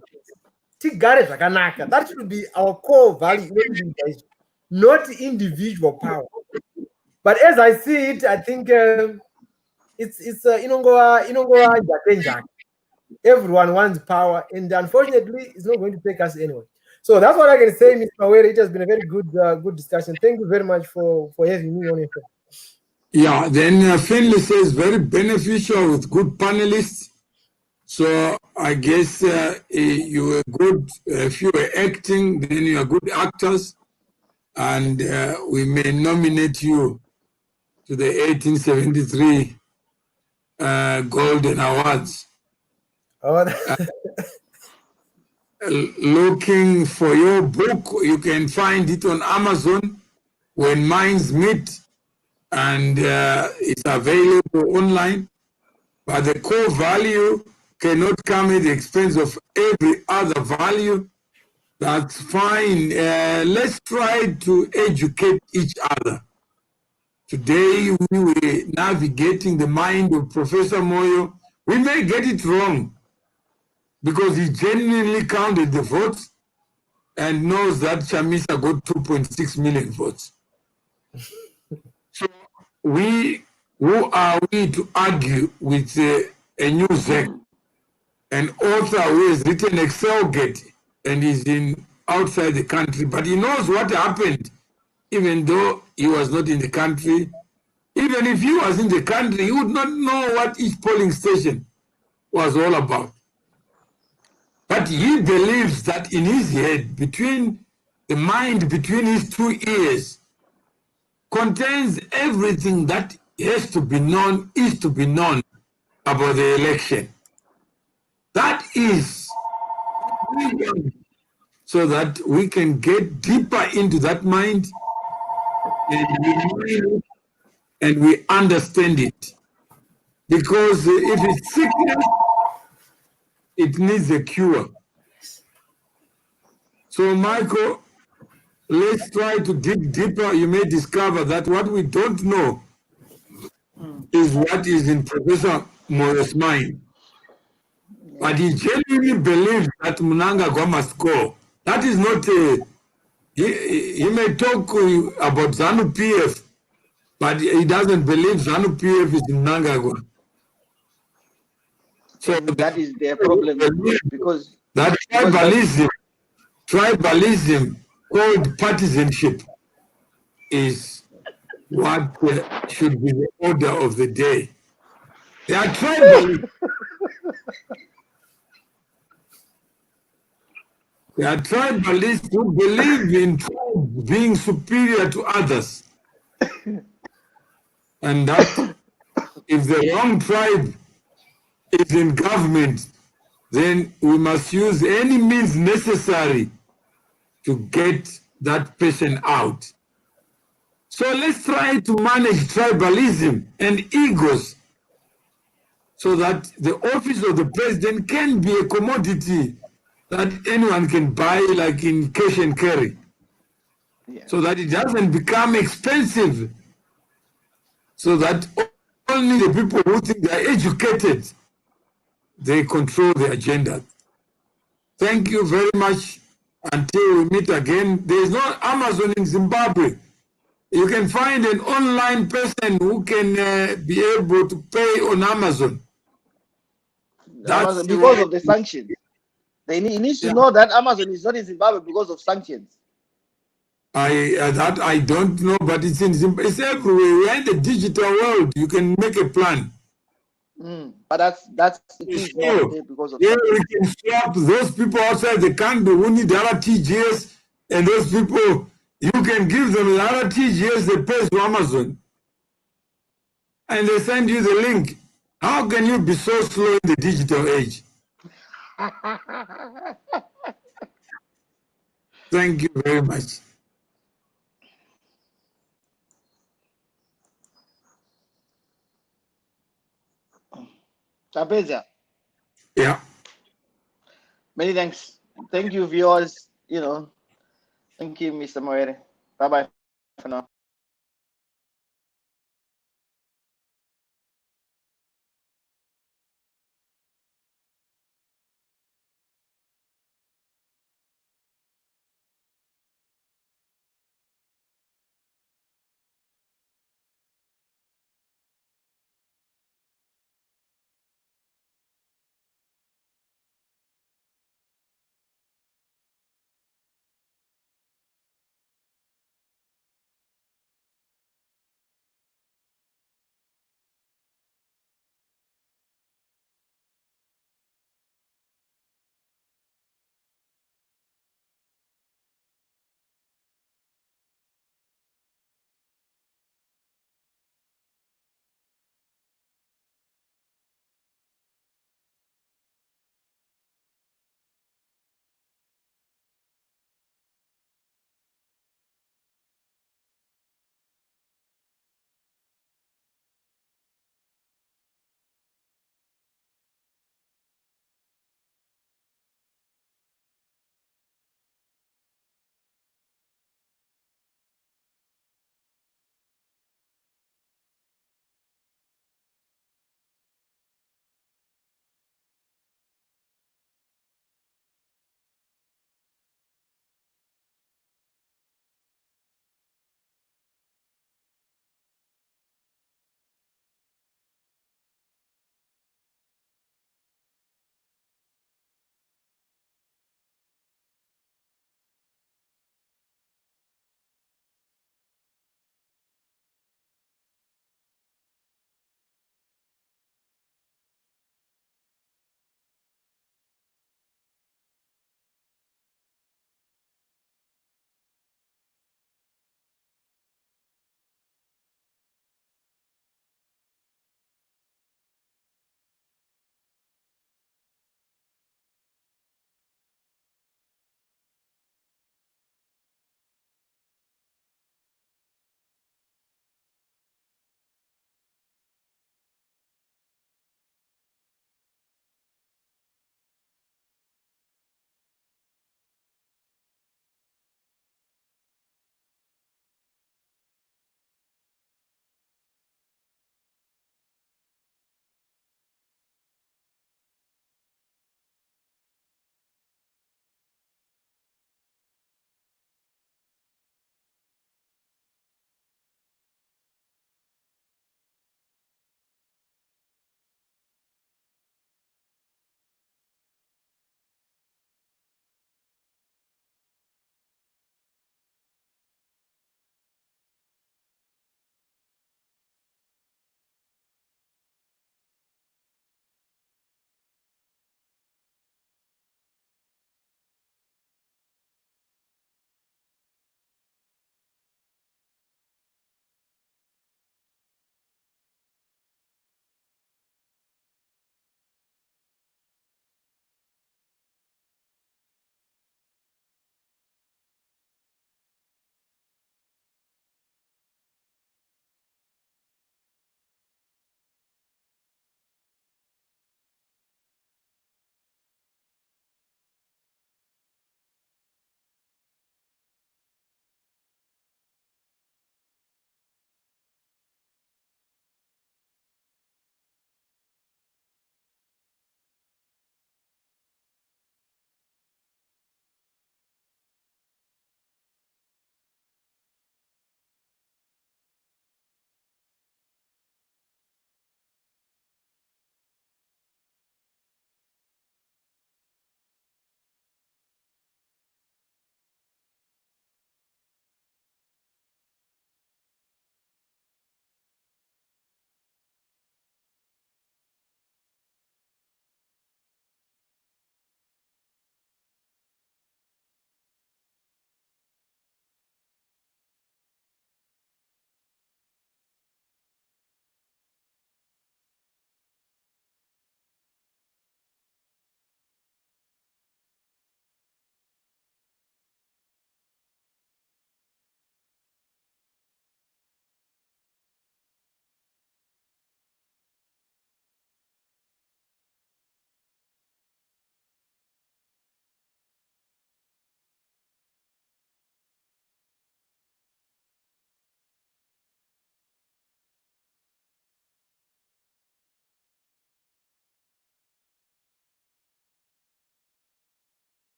[SPEAKER 4] tigare zvakanaka. That should be our core value, not individual power. But as I see it, I think it's inongova njake. Everyone wants power, and unfortunately, it's not going to take us anywhere. So that's what I can say, Mr. Mawere. It has been a very good discussion. Thank you very much for having me on your show.
[SPEAKER 1] Yeah, then Finley says very beneficial with good panelists. So I guess you were good. If you were acting, then you are good actors, and we may nominate you to the 1873 Golden Awards. Looking for your book, you can find it on Amazon, When Minds Meet, and it's available online. But the core value cannot come at the expense of every other value. That's fine. Let's try to educate each other. Today, we were navigating the mind of Professor Moyo. We may get it wrong because he genuinely counted the votes and knows that Chamisa got 2.6 million votes. So who are we to argue with a new Zek, an author who has written Excelgate and is outside the country, but he knows what happened, even though he was not in the country. Even if he was in the country, he would not know what each polling station was all about. But he believes that in his head, between the mind between his two ears, contains everything that has to be known, is to be known about the election. That is so that we can get deeper into that mind and we understand it. Because if it's sickness, it needs a cure. So, Michael, let's try to dig deeper. You may discover that what we don't know is what is in Professor Moyo's mind. But he genuinely believes that Mnangagwa must go. That is not a... He may talk about ZANU-PF, but he doesn't believe ZANU-PF is in Mnangagwa. So
[SPEAKER 2] that is their problem, because
[SPEAKER 1] that tribalism called partisanship is what should be the order of the day. They are tribalists. They are tribalists who believe in tribes being superior to others. And that if the wrong tribe is in government, then we must use any means necessary to get that person out. So let's try to manage tribalism and egos so that the office of the president can be a commodity that anyone can buy, like in cash and carry, so that it doesn't become expensive, so that only the people who think they are educated, they control the agenda. Thank you very much. Until we meet again. There is no Amazon in Zimbabwe. You can find an online person who can be able to pay on Amazon.
[SPEAKER 2] Amazon, because of the sanctions. He needs to know that Amazon is not in Zimbabwe because of sanctions.
[SPEAKER 1] That I don't know, but it's in Zimbabwe. It's everywhere. We're in the digital world. You can make a plan.
[SPEAKER 2] But that's it is not there because of
[SPEAKER 1] we can swap those people outside the country who need RTGS, and those people, you can give them the RTGS, they pay to Amazon, and they send you the link. How can you be so slow in the digital age? Thank you very much.
[SPEAKER 2] Chapeza.
[SPEAKER 1] Yeah.
[SPEAKER 2] Many thanks. Thank you, viewers. Thank you, Mr. Moere. Bye-bye for now.